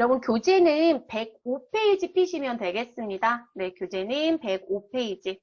여러분, 교재는 105페이지 피시면 되겠습니다. 네, 교재는 105페이지.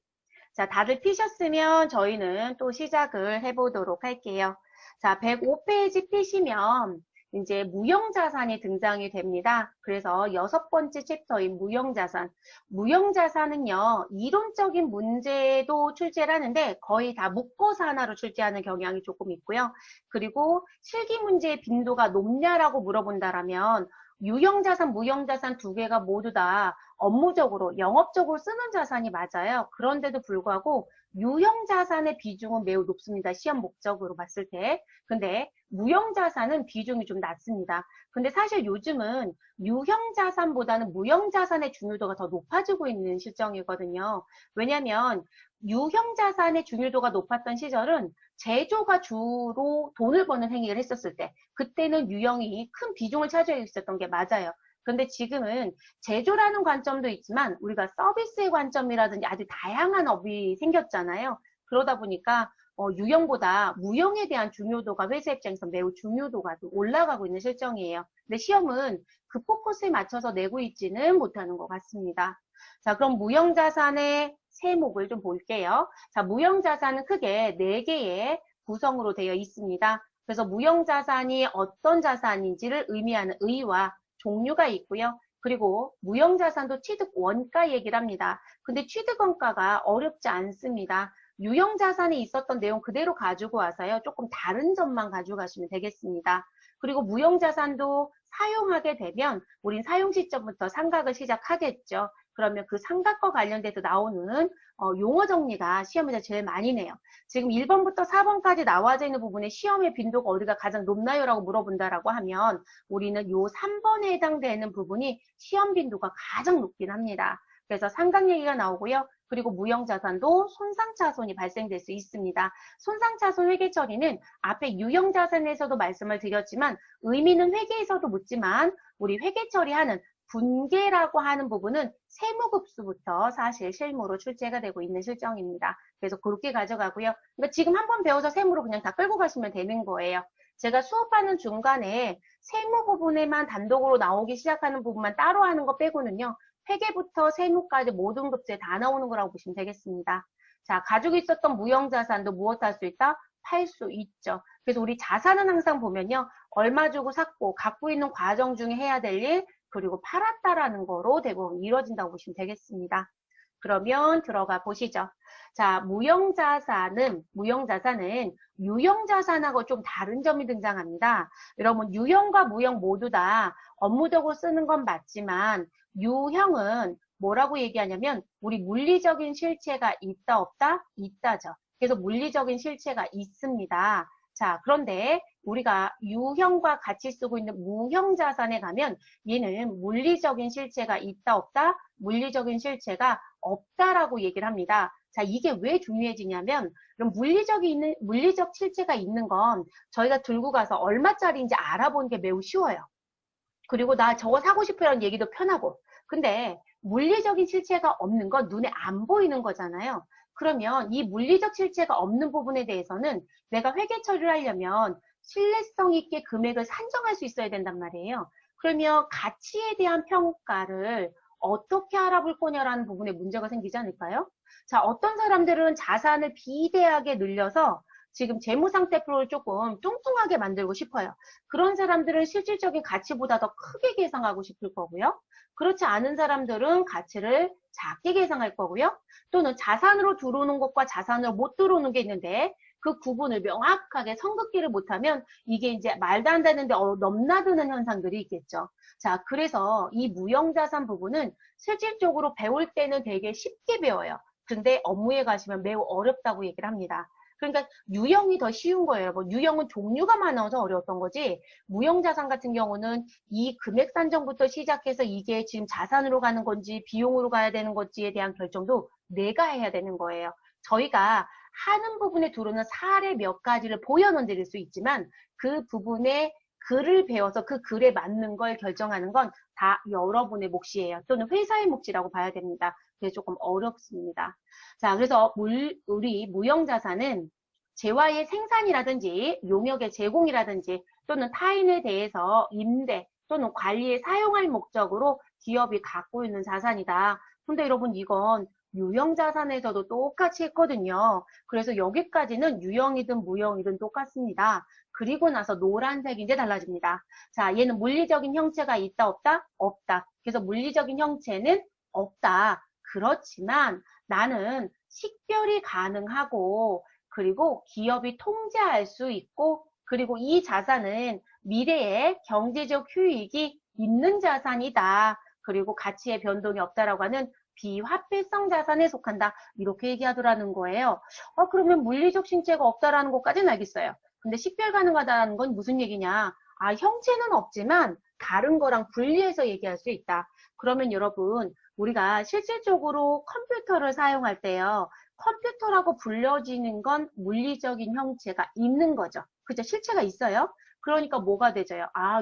자, 다들 피셨으면 저희는 또 시작을 해보도록 할게요. 자, 105페이지 피시면 이제 무형자산이 등장이 됩니다. 그래서 6번째 챕터인 무형자산. 무형자산은요, 이론적인 문제도 출제를 하는데 거의 다 묶어서 하나로 출제하는 경향이 조금 있고요. 그리고 실기 문제의 빈도가 높냐라고 물어본다라면 유형자산, 무형자산 두 개가 모두 다 업무적으로, 영업적으로 쓰는 자산이 맞아요. 그런데도 불구하고 유형자산의 비중은 매우 높습니다. 시험 목적으로 봤을 때. 근데 무형자산은 비중이 좀 낮습니다. 근데 사실 요즘은 유형자산보다는 무형자산의 중요도가 더 높아지고 있는 실정이거든요. 왜냐하면 유형자산의 중요도가 높았던 시절은 제조가 주로 돈을 버는 행위를 했었을 때 그때는 유형이 큰 비중을 차지하고 있었던 게 맞아요. 근데 지금은 제조라는 관점도 있지만 우리가 서비스의 관점이라든지 아주 다양한 업이 생겼잖아요. 그러다 보니까 유형보다 무형에 대한 중요도가 회사 입장에서 매우 중요도가 올라가고 있는 실정이에요. 근데 시험은 그 포커스에 맞춰서 내고 있지는 못하는 것 같습니다. 자, 그럼 무형자산의 세목을 좀 볼게요. 자, 무형자산은 크게 4개의 구성으로 되어 있습니다. 그래서 무형자산이 어떤 자산인지를 의미하는 의의와 종류가 있고요. 그리고 무형자산도 취득 원가 얘기를 합니다. 근데 취득 원가가 어렵지 않습니다. 유형자산에 있었던 내용 그대로 가지고 와서요. 조금 다른 점만 가져가시면 되겠습니다. 그리고 무형자산도 사용하게 되면 우린 사용 시점부터 상각을 시작하겠죠. 그러면 그 상각과 관련돼서 나오는 용어 정리가 시험에서 제일 많이 내요. 지금 1번부터 4번까지 나와져 있는 부분에 시험의 빈도가 어디가 가장 높나요? 라고 물어본다라고 하면 우리는 요 3번에 해당되는 부분이 시험 빈도가 가장 높긴 합니다. 그래서 상각 얘기가 나오고요. 그리고 무형자산도 손상차손이 발생될 수 있습니다. 손상차손 회계처리는 앞에 유형자산에서도 말씀을 드렸지만 의미는 회계에서도 묻지만 우리 회계처리하는 분계라고 하는 부분은 세무급수부터 사실 실무로 출제가 되고 있는 실정입니다. 그래서 그렇게 가져가고요. 그러니까 지금 한번 배워서 세무로 그냥 다 끌고 가시면 되는 거예요. 제가 수업하는 중간에 세무 부분에만 단독으로 나오기 시작하는 부분만 따로 하는 거 빼고는요. 회계부터 세무까지 모든 급수에 다 나오는 거라고 보시면 되겠습니다. 자, 가지고 있었던 무형자산도 무엇 할 수 있다? 팔 수 있죠. 그래서 우리 자산은 항상 보면요. 얼마 주고 샀고 갖고 있는 과정 중에 해야 될 일, 그리고 팔았다라는 거로 대부분 이루어진다고 보시면 되겠습니다. 그러면 들어가 보시죠. 자, 무형자산은 유형자산하고 좀 다른 점이 등장합니다. 여러분, 유형과 무형 모두 다 업무적으로 쓰는 건 맞지만 유형은 뭐라고 얘기하냐면 우리 물리적인 실체가 있다 없다? 있다죠. 그래서 물리적인 실체가 있습니다. 자, 그런데 우리가 유형과 같이 쓰고 있는 무형자산에 가면 얘는 물리적인 실체가 있다 없다? 물리적인 실체가 없다라고 얘기를 합니다. 자, 이게 왜 중요해지냐면 그럼 물리적 실체가 있는 건 저희가 들고 가서 얼마짜리인지 알아보는 게 매우 쉬워요. 그리고 나 저거 사고 싶어라는 얘기도 편하고. 근데 물리적인 실체가 없는 건 눈에 안 보이는 거잖아요. 그러면 이 물리적 실체가 없는 부분에 대해서는 내가 회계 처리를 하려면 신뢰성 있게 금액을 산정할 수 있어야 된단 말이에요. 그러면 가치에 대한 평가를 어떻게 알아볼 거냐라는 부분에 문제가 생기지 않을까요? 자, 어떤 사람들은 자산을 비대하게 늘려서 지금 재무상태표를 조금 뚱뚱하게 만들고 싶어요. 그런 사람들은 실질적인 가치보다 더 크게 계상하고 싶을 거고요. 그렇지 않은 사람들은 가치를 작게 계상할 거고요. 또는 자산으로 들어오는 것과 자산으로 못 들어오는 게 있는데 그 구분을 명확하게 선긋기를 못하면 이게 이제 말도 안 되는데 넘나드는 현상들이 있겠죠. 자, 그래서 이 무형자산 부분은 실질적으로 배울 때는 되게 쉽게 배워요. 근데 업무에 가시면 매우 어렵다고 얘기를 합니다. 그러니까 유형이 더 쉬운 거예요. 뭐 유형은 종류가 많아서 어려웠던 거지. 무형자산 같은 경우는 이 금액 산정부터 시작해서 이게 지금 자산으로 가는 건지 비용으로 가야 되는 건지에 대한 결정도 내가 해야 되는 거예요. 저희가 하는 부분에 들어오는 사례 몇 가지를 보여는 드릴 수 있지만 그 부분에 글을 배워서 그 글에 맞는 걸 결정하는 건 다 여러분의 몫이에요. 또는 회사의 몫이라고 봐야 됩니다. 그래서 조금 어렵습니다. 자, 그래서 우리 무형자산은 재화의 생산이라든지 용역의 제공이라든지 또는 타인에 대해서 임대 또는 관리에 사용할 목적으로 기업이 갖고 있는 자산이다. 근데 여러분 이건 유형자산에서도 똑같이 했거든요. 그래서 여기까지는 유형이든 무형이든 똑같습니다. 그리고 나서 노란색이 이제 달라집니다. 자, 얘는 물리적인 형체가 있다, 없다? 없다. 그래서 물리적인 형체는 없다. 그렇지만 나는 식별이 가능하고 그리고 기업이 통제할 수 있고 그리고 이 자산은 미래에 경제적 효익이 있는 자산이다. 그리고 가치의 변동이 없다라고 하는 비화폐성 자산에 속한다. 이렇게 얘기하더라는 거예요. 그러면 물리적 신체가 없다라는 것까지는 알겠어요. 근데 식별 가능하다는 건 무슨 얘기냐? 형체는 없지만 다른 거랑 분리해서 얘기할 수 있다. 그러면 여러분, 우리가 실질적으로 컴퓨터를 사용할 때요. 컴퓨터라고 불려지는 건 물리적인 형체가 있는 거죠. 그죠? 실체가 있어요. 그러니까 뭐가 되죠?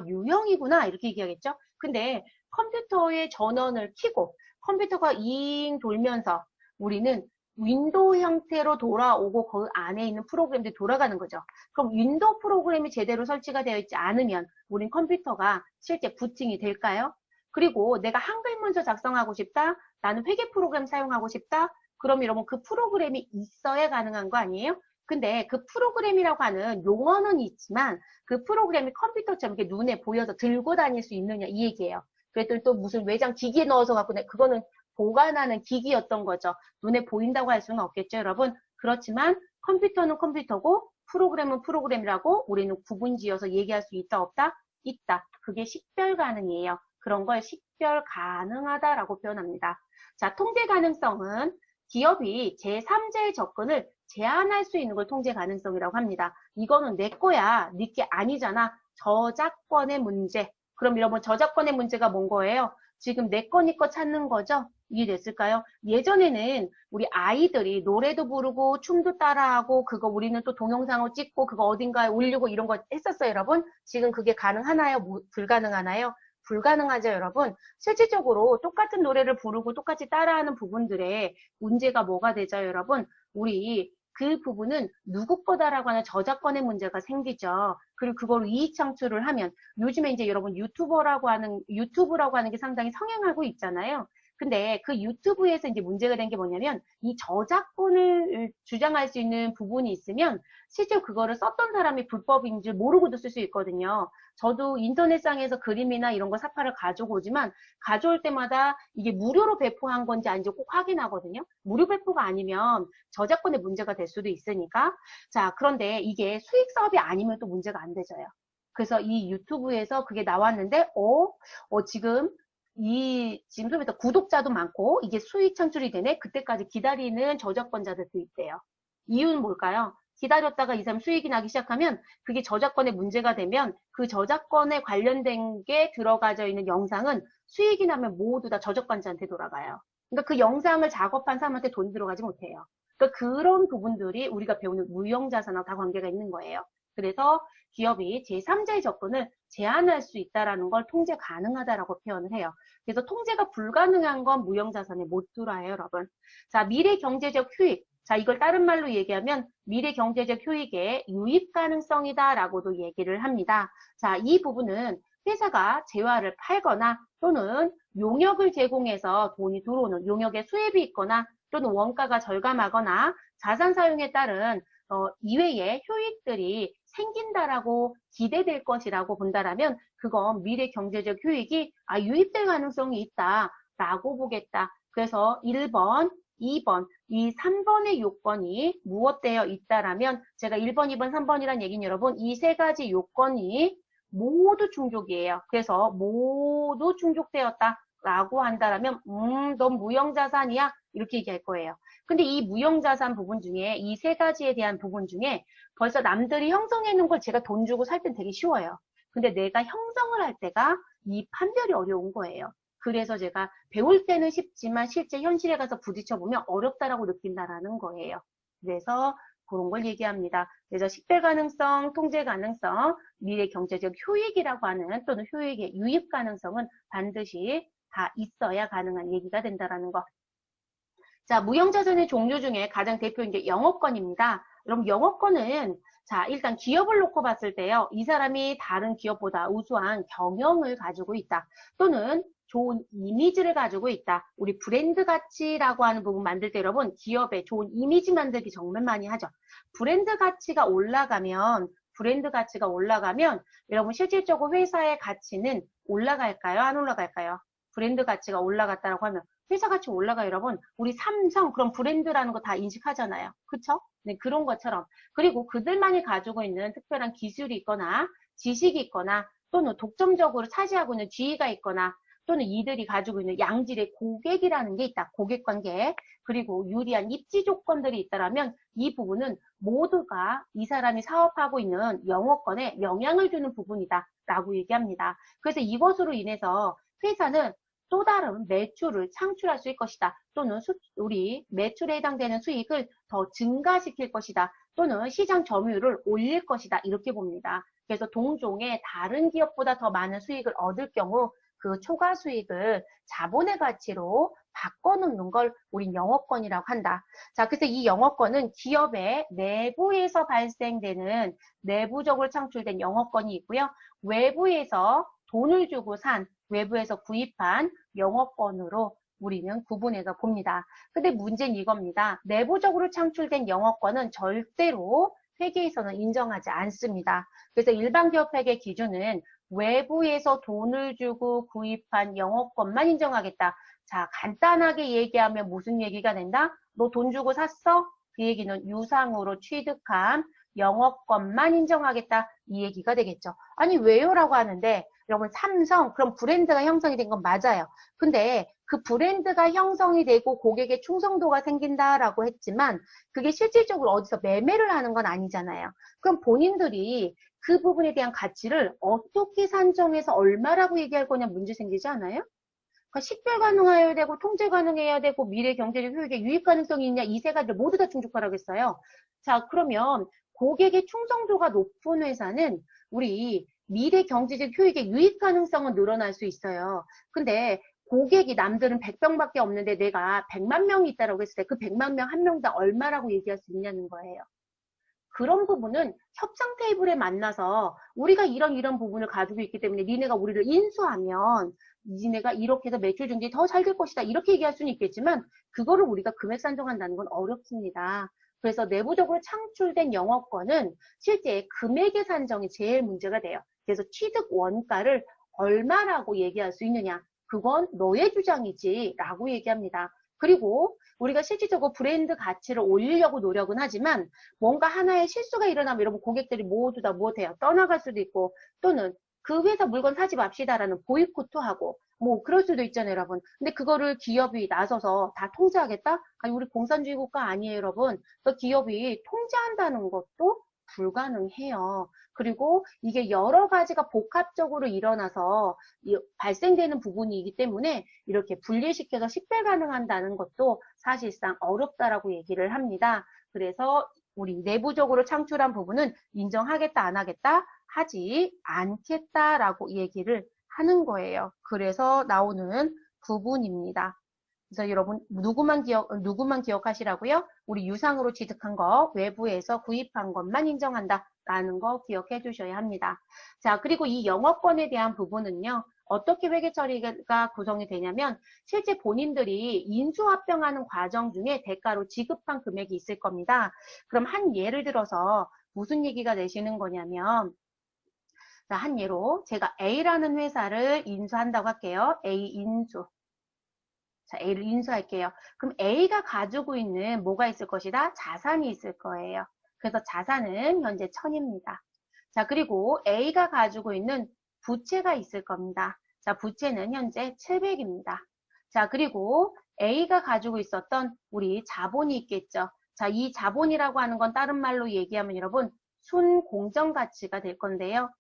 유형이구나. 이렇게 얘기하겠죠? 근데 컴퓨터의 전원을 켜고 컴퓨터가 잉 돌면서 우리는 윈도우 형태로 돌아오고 그 안에 있는 프로그램들이 돌아가는 거죠. 그럼 윈도우 프로그램이 제대로 설치가 되어 있지 않으면 우린 컴퓨터가 실제 부팅이 될까요? 그리고 내가 한글 문서 작성하고 싶다? 나는 회계 프로그램 사용하고 싶다? 그럼 여러분 그 프로그램이 있어야 가능한 거 아니에요? 근데 그 프로그램이라고 하는 용어는 있지만 그 프로그램이 컴퓨터처럼 이렇게 눈에 보여서 들고 다닐 수 있느냐 이 얘기예요. 그랬더니 또 무슨 외장 기기에 넣어서 갖고 그거는 보관하는 기기였던 거죠. 눈에 보인다고 할 수는 없겠죠, 여러분. 그렇지만 컴퓨터는 컴퓨터고 프로그램은 프로그램이라고 우리는 구분 지어서 얘기할 수 있다, 없다? 있다. 그게 식별 가능이에요. 그런 걸 식별 가능하다라고 표현합니다. 자, 통제 가능성은 기업이 제3자의 접근을 제한할 수 있는 걸 통제 가능성이라고 합니다. 이거는 내 거야, 네 게 아니잖아. 저작권의 문제. 그럼 여러분 저작권의 문제가 뭔 거예요? 지금 내 거, 네 거 찾는 거죠? 이해됐을까요? 예전에는 우리 아이들이 노래도 부르고 춤도 따라하고 그거 우리는 또 동영상을 찍고 그거 어딘가에 올리고 이런 거 했었어요, 여러분? 지금 그게 가능하나요? 불가능하나요? 불가능하죠, 여러분? 실질적으로 똑같은 노래를 부르고 똑같이 따라하는 부분들에 문제가 뭐가 되죠, 여러분? 우리 그 부분은 누구 거다라고 하는 저작권의 문제가 생기죠. 그리고 그걸 이익 창출을 하면 요즘에 이제 여러분 유튜브라고 하는 게 상당히 성행하고 있잖아요. 근데 그 유튜브에서 이제 문제가 된 게 뭐냐면 이 저작권을 주장할 수 있는 부분이 있으면 실제 그거를 썼던 사람이 불법인 줄 모르고도 쓸 수 있거든요. 저도 인터넷상에서 그림이나 이런 거 사파를 가지고 오지만 가져올 때마다 이게 무료로 배포한 건지 아닌지 꼭 확인하거든요. 무료 배포가 아니면 저작권의 문제가 될 수도 있으니까. 자, 그런데 이게 수익 사업이 아니면 또 문제가 안 되져요. 그래서 이 유튜브에서 그게 나왔는데, 지금 좀 이따 구독자도 많고, 이게 수익 창출이 되네? 그때까지 기다리는 저작권자들도 있대요. 이유는 뭘까요? 기다렸다가 이 사람 수익이 나기 시작하면 그게 저작권의 문제가 되면 그 저작권에 관련된 게 들어가져 있는 영상은 수익이 나면 모두 다 저작권자한테 돌아가요. 그러니까 그 영상을 작업한 사람한테 돈이 들어가지 못해요. 그러니까 그런 부분들이 우리가 배우는 무형자산하고 다 관계가 있는 거예요. 그래서 기업이 제3자의 접근을 제한할 수 있다는 걸 통제 가능하다라고 표현을 해요. 그래서 통제가 불가능한 건 무형자산에 못 들어와요, 여러분. 자, 미래 경제적 효익. 자, 이걸 다른 말로 얘기하면 미래 경제적 효익의 유입 가능성이다라고도 얘기를 합니다. 자, 이 부분은 회사가 재화를 팔거나 또는 용역을 제공해서 돈이 들어오는 용역의 수입이 있거나 또는 원가가 절감하거나 자산 사용에 따른 이외의 효익들이 생긴다라고 기대될 것이라고 본다라면 그건 미래 경제적 효익이 유입될 가능성이 있다라고 보겠다. 그래서 1번, 2번, 이 3번의 요건이 무엇되어 있다라면 제가 1번, 2번, 3번이란 얘기는 여러분 이 세 가지 요건이 모두 충족이에요. 그래서 모두 충족되었다라고 한다라면 넌 무형자산이야 이렇게 얘기할 거예요. 근데 이 무형자산 부분 중에 이 세 가지에 대한 부분 중에 벌써 남들이 형성해 놓은 걸 제가 돈 주고 살 땐 되게 쉬워요. 근데 내가 형성을 할 때가 이 판별이 어려운 거예요. 그래서 제가 배울 때는 쉽지만 실제 현실에 가서 부딪혀 보면 어렵다라고 느낀다라는 거예요. 그래서 그런 걸 얘기합니다. 그래서 식별 가능성, 통제 가능성, 미래 경제적 효익이라고 하는 또는 효익의 유입 가능성은 반드시 다 있어야 가능한 얘기가 된다라는 거. 자, 무형자산의 종류 중에 가장 대표인 게 영업권입니다. 여러분 영어권은 자, 일단 기업을 놓고 봤을 때요. 이 사람이 다른 기업보다 우수한 경영을 가지고 있다. 또는 좋은 이미지를 가지고 있다. 우리 브랜드 가치라고 하는 부분 만들 때 여러분 기업의 좋은 이미지 만들기 정말 많이 하죠. 브랜드 가치가 올라가면 여러분 실질적으로 회사의 가치는 올라갈까요? 안 올라갈까요? 브랜드 가치가 올라갔다고 하면 회사 가치 올라가요, 여러분. 우리 삼성 그런 브랜드라는 거 다 인식하잖아요. 그쵸? 네, 그런 것처럼. 그리고 그들만이 가지고 있는 특별한 기술이 있거나 지식이 있거나 또는 독점적으로 차지하고 있는 지위가 있거나 또는 이들이 가지고 있는 양질의 고객이라는 게 있다. 고객 관계. 그리고 유리한 입지 조건들이 있다면 이 부분은 모두가 이 사람이 사업하고 있는 영어권에 영향을 주는 부분이다. 라고 얘기합니다. 그래서 이것으로 인해서 회사는 또 다른 매출을 창출할 수 있을 것이다. 또는 우리 매출에 해당되는 수익을 더 증가시킬 것이다. 또는 시장 점유율을 올릴 것이다. 이렇게 봅니다. 그래서 동종의 다른 기업보다 더 많은 수익을 얻을 경우 그 초과 수익을 자본의 가치로 바꿔놓는 걸 우린 영어권이라고 한다. 자, 그래서 이 영어권은 기업의 내부에서 발생되는 내부적으로 창출된 영어권이 있고요. 외부에서 돈을 주고 산, 외부에서 구입한 영어권으로 우리는 구분해서 봅니다. 근데 문제는 이겁니다. 내부적으로 창출된 영어권은 절대로 회계에서는 인정하지 않습니다. 그래서 일반 기업 회계 기준은 외부에서 돈을 주고 구입한 영어권만 인정하겠다. 자, 간단하게 얘기하면 무슨 얘기가 된다? 너 돈 주고 샀어? 그 얘기는 유상으로 취득한 영어권만 인정하겠다. 이 얘기가 되겠죠. 아니, 왜요? 라고 하는데, 여러분, 삼성, 그럼 브랜드가 형성이 된 건 맞아요. 근데 그 브랜드가 형성이 되고 고객의 충성도가 생긴다라고 했지만, 그게 실질적으로 어디서 매매를 하는 건 아니잖아요. 그럼 본인들이 그 부분에 대한 가치를 어떻게 산정해서 얼마라고 얘기할 거냐 문제 생기지 않아요? 그러니까 식별 가능해야 되고 통제 가능해야 되고 미래 경제적 효익에 유익 가능성이 있냐 이 세 가지를 모두 다 충족하라고 했어요. 자, 그러면 고객의 충성도가 높은 회사는 우리 미래 경제적 효익의 유익 가능성은 늘어날 수 있어요. 근데 고객이 남들은 100명밖에 없는데 내가 100만 명이 있다라고 했을 때 그 100만 명 한 명당 얼마라고 얘기할 수 있냐는 거예요. 그런 부분은 협상 테이블에 만나서 우리가 이런 부분을 가지고 있기 때문에 니네가 우리를 인수하면 니네가 이렇게 해서 매출 증진이 더 잘 될 것이다. 이렇게 얘기할 수는 있겠지만 그거를 우리가 금액 산정한다는 건 어렵습니다. 그래서 내부적으로 창출된 영어권은 실제 금액의 산정이 제일 문제가 돼요. 그래서 취득 원가를 얼마라고 얘기할 수 있느냐. 그건 너의 주장이지 라고 얘기합니다. 그리고 우리가 실질적으로 브랜드 가치를 올리려고 노력은 하지만 뭔가 하나의 실수가 일어나면 여러분 고객들이 모두 다 못해요. 떠나갈 수도 있고 또는 그 회사 물건 사지 맙시다라는 보이콧도 하고 뭐 그럴 수도 있잖아요, 여러분. 근데 그거를 기업이 나서서 다 통제하겠다? 아니 우리 공산주의 국가 아니에요, 여러분. 그 기업이 통제한다는 것도 불가능해요. 그리고 이게 여러 가지가 복합적으로 일어나서 발생되는 부분이기 때문에 이렇게 분리시켜서 식별 가능한다는 것도 사실상 어렵다라고 얘기를 합니다. 그래서 우리 내부적으로 창출한 부분은 인정하겠다, 안 하겠다? 하지 않겠다라고 얘기를 하는 거예요. 그래서 나오는 부분입니다. 그래서 여러분 누구만 기억하시라고요? 우리 유상으로 취득한 거, 외부에서 구입한 것만 인정한다라는 거 기억해 주셔야 합니다. 자, 그리고 이 영어권에 대한 부분은요. 어떻게 회계 처리가 구성이 되냐면 실제 본인들이 인수합병하는 과정 중에 대가로 지급한 금액이 있을 겁니다. 그럼 한 예를 들어서 무슨 얘기가 되시는 거냐면 자, 한 예로 제가 A라는 회사를 인수한다고 할게요. A 인수. 자, A를 인수할게요. 그럼 A가 가지고 있는 뭐가 있을 것이다? 자산이 있을 거예요. 그래서 자산은 현재 1000입니다. 자, 그리고 A가 가지고 있는 부채가 있을 겁니다. 자, 부채는 현재 700입니다. 자, 그리고 A가 가지고 있었던 우리 자본이 있겠죠. 자, 이 자본이라고 하는 건 다른 말로 얘기하면 여러분 순 공정가치가 될 건데요.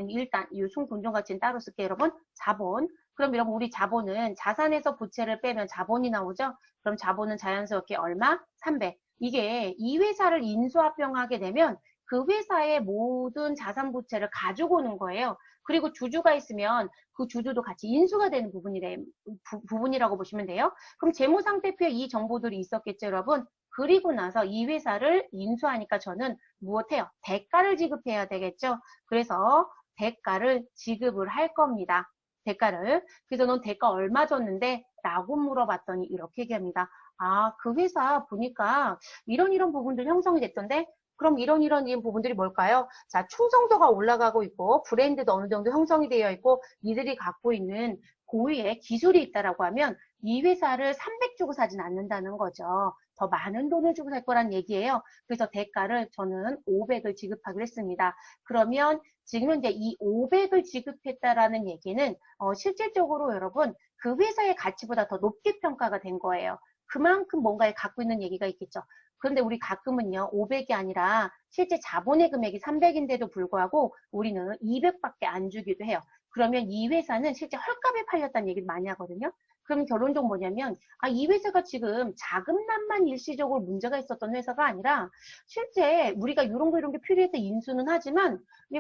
일단 이 순 공정가치는 따로 쓸게요, 여러분. 자본. 그럼 여러분 우리 자본은 자산에서 부채를 빼면 자본이 나오죠? 그럼 자본은 자연스럽게 얼마? 300. 이게 이 회사를 인수합병하게 되면 그 회사의 모든 자산 부채를 가지고 오는 거예요. 그리고 주주가 있으면 그 주주도 같이 인수가 되는 부분이라고 보시면 돼요. 그럼 재무상태표에 이 정보들이 있었겠죠, 여러분? 그리고 나서 이 회사를 인수하니까 저는 무엇해요? 대가를 지급해야 되겠죠. 그래서 대가를 지급을 할 겁니다. 대가를. 그래서 넌 대가 얼마 줬는데? 라고 물어봤더니 이렇게 얘기합니다. 아, 그 회사 보니까 이런 부분들 형성이 됐던데? 그럼 이런 부분들이 뭘까요? 자, 충성도가 올라가고 있고 브랜드도 어느 정도 형성이 되어 있고 이들이 갖고 있는 고유의 기술이 있다라고 하면 이 회사를 300 주고 사진 않는다는 거죠. 더 많은 돈을 주고 살 거란 얘기예요. 그래서 대가를 저는 500을 지급하기로 했습니다. 그러면 지금 현재 이 500을 지급했다라는 얘기는 실질적으로 여러분 그 회사의 가치보다 더 높게 평가가 된 거예요. 그만큼 뭔가에 갖고 있는 얘기가 있겠죠. 그런데 우리 가끔은요, 500이 아니라 실제 자본의 금액이 300인데도 불구하고 우리는 200밖에 안 주기도 해요. 그러면 이 회사는 실제 헐값에 팔렸다는 얘기를 많이 하거든요. 그럼 결론적으로 뭐냐면, 아, 이 회사가 지금 자금난만 일시적으로 문제가 있었던 회사가 아니라 실제 우리가 이런 게 필요해서 인수는 하지만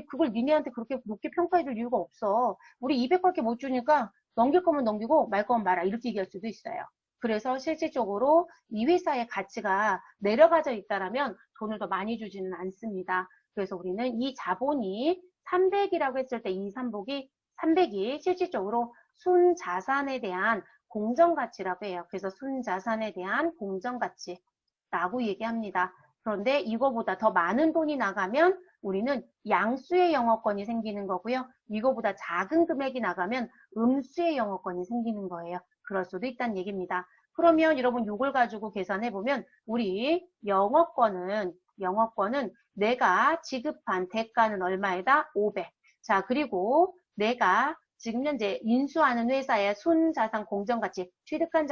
그걸 니네한테 그렇게 높게 평가해줄 이유가 없어. 우리 200밖에 못 주니까 넘길 거면 넘기고 말 거면 말아. 이렇게 얘기할 수도 있어요. 그래서 실질적으로 이 회사의 가치가 내려가져 있다라면 돈을 더 많이 주지는 않습니다. 그래서 우리는 이 자본이 300이라고 했을 때 이 300이 실질적으로 순자산에 대한 공정가치라고 해요. 그래서 순자산에 대한 공정가치라고 얘기합니다. 그런데 이거보다 더 많은 돈이 나가면 우리는 양수의 영업권이 생기는 거고요. 이거보다 작은 금액이 나가면 음수의 영업권이 생기는 거예요. 그럴 수도 있다는 얘기입니다. 그러면 여러분 이걸 가지고 계산해보면 우리 영업권은 내가 지급한 대가는 얼마이다? 500. 자, 그리고 내가 지금 현재 인수하는 회사의 순자산 공정가치, 취득한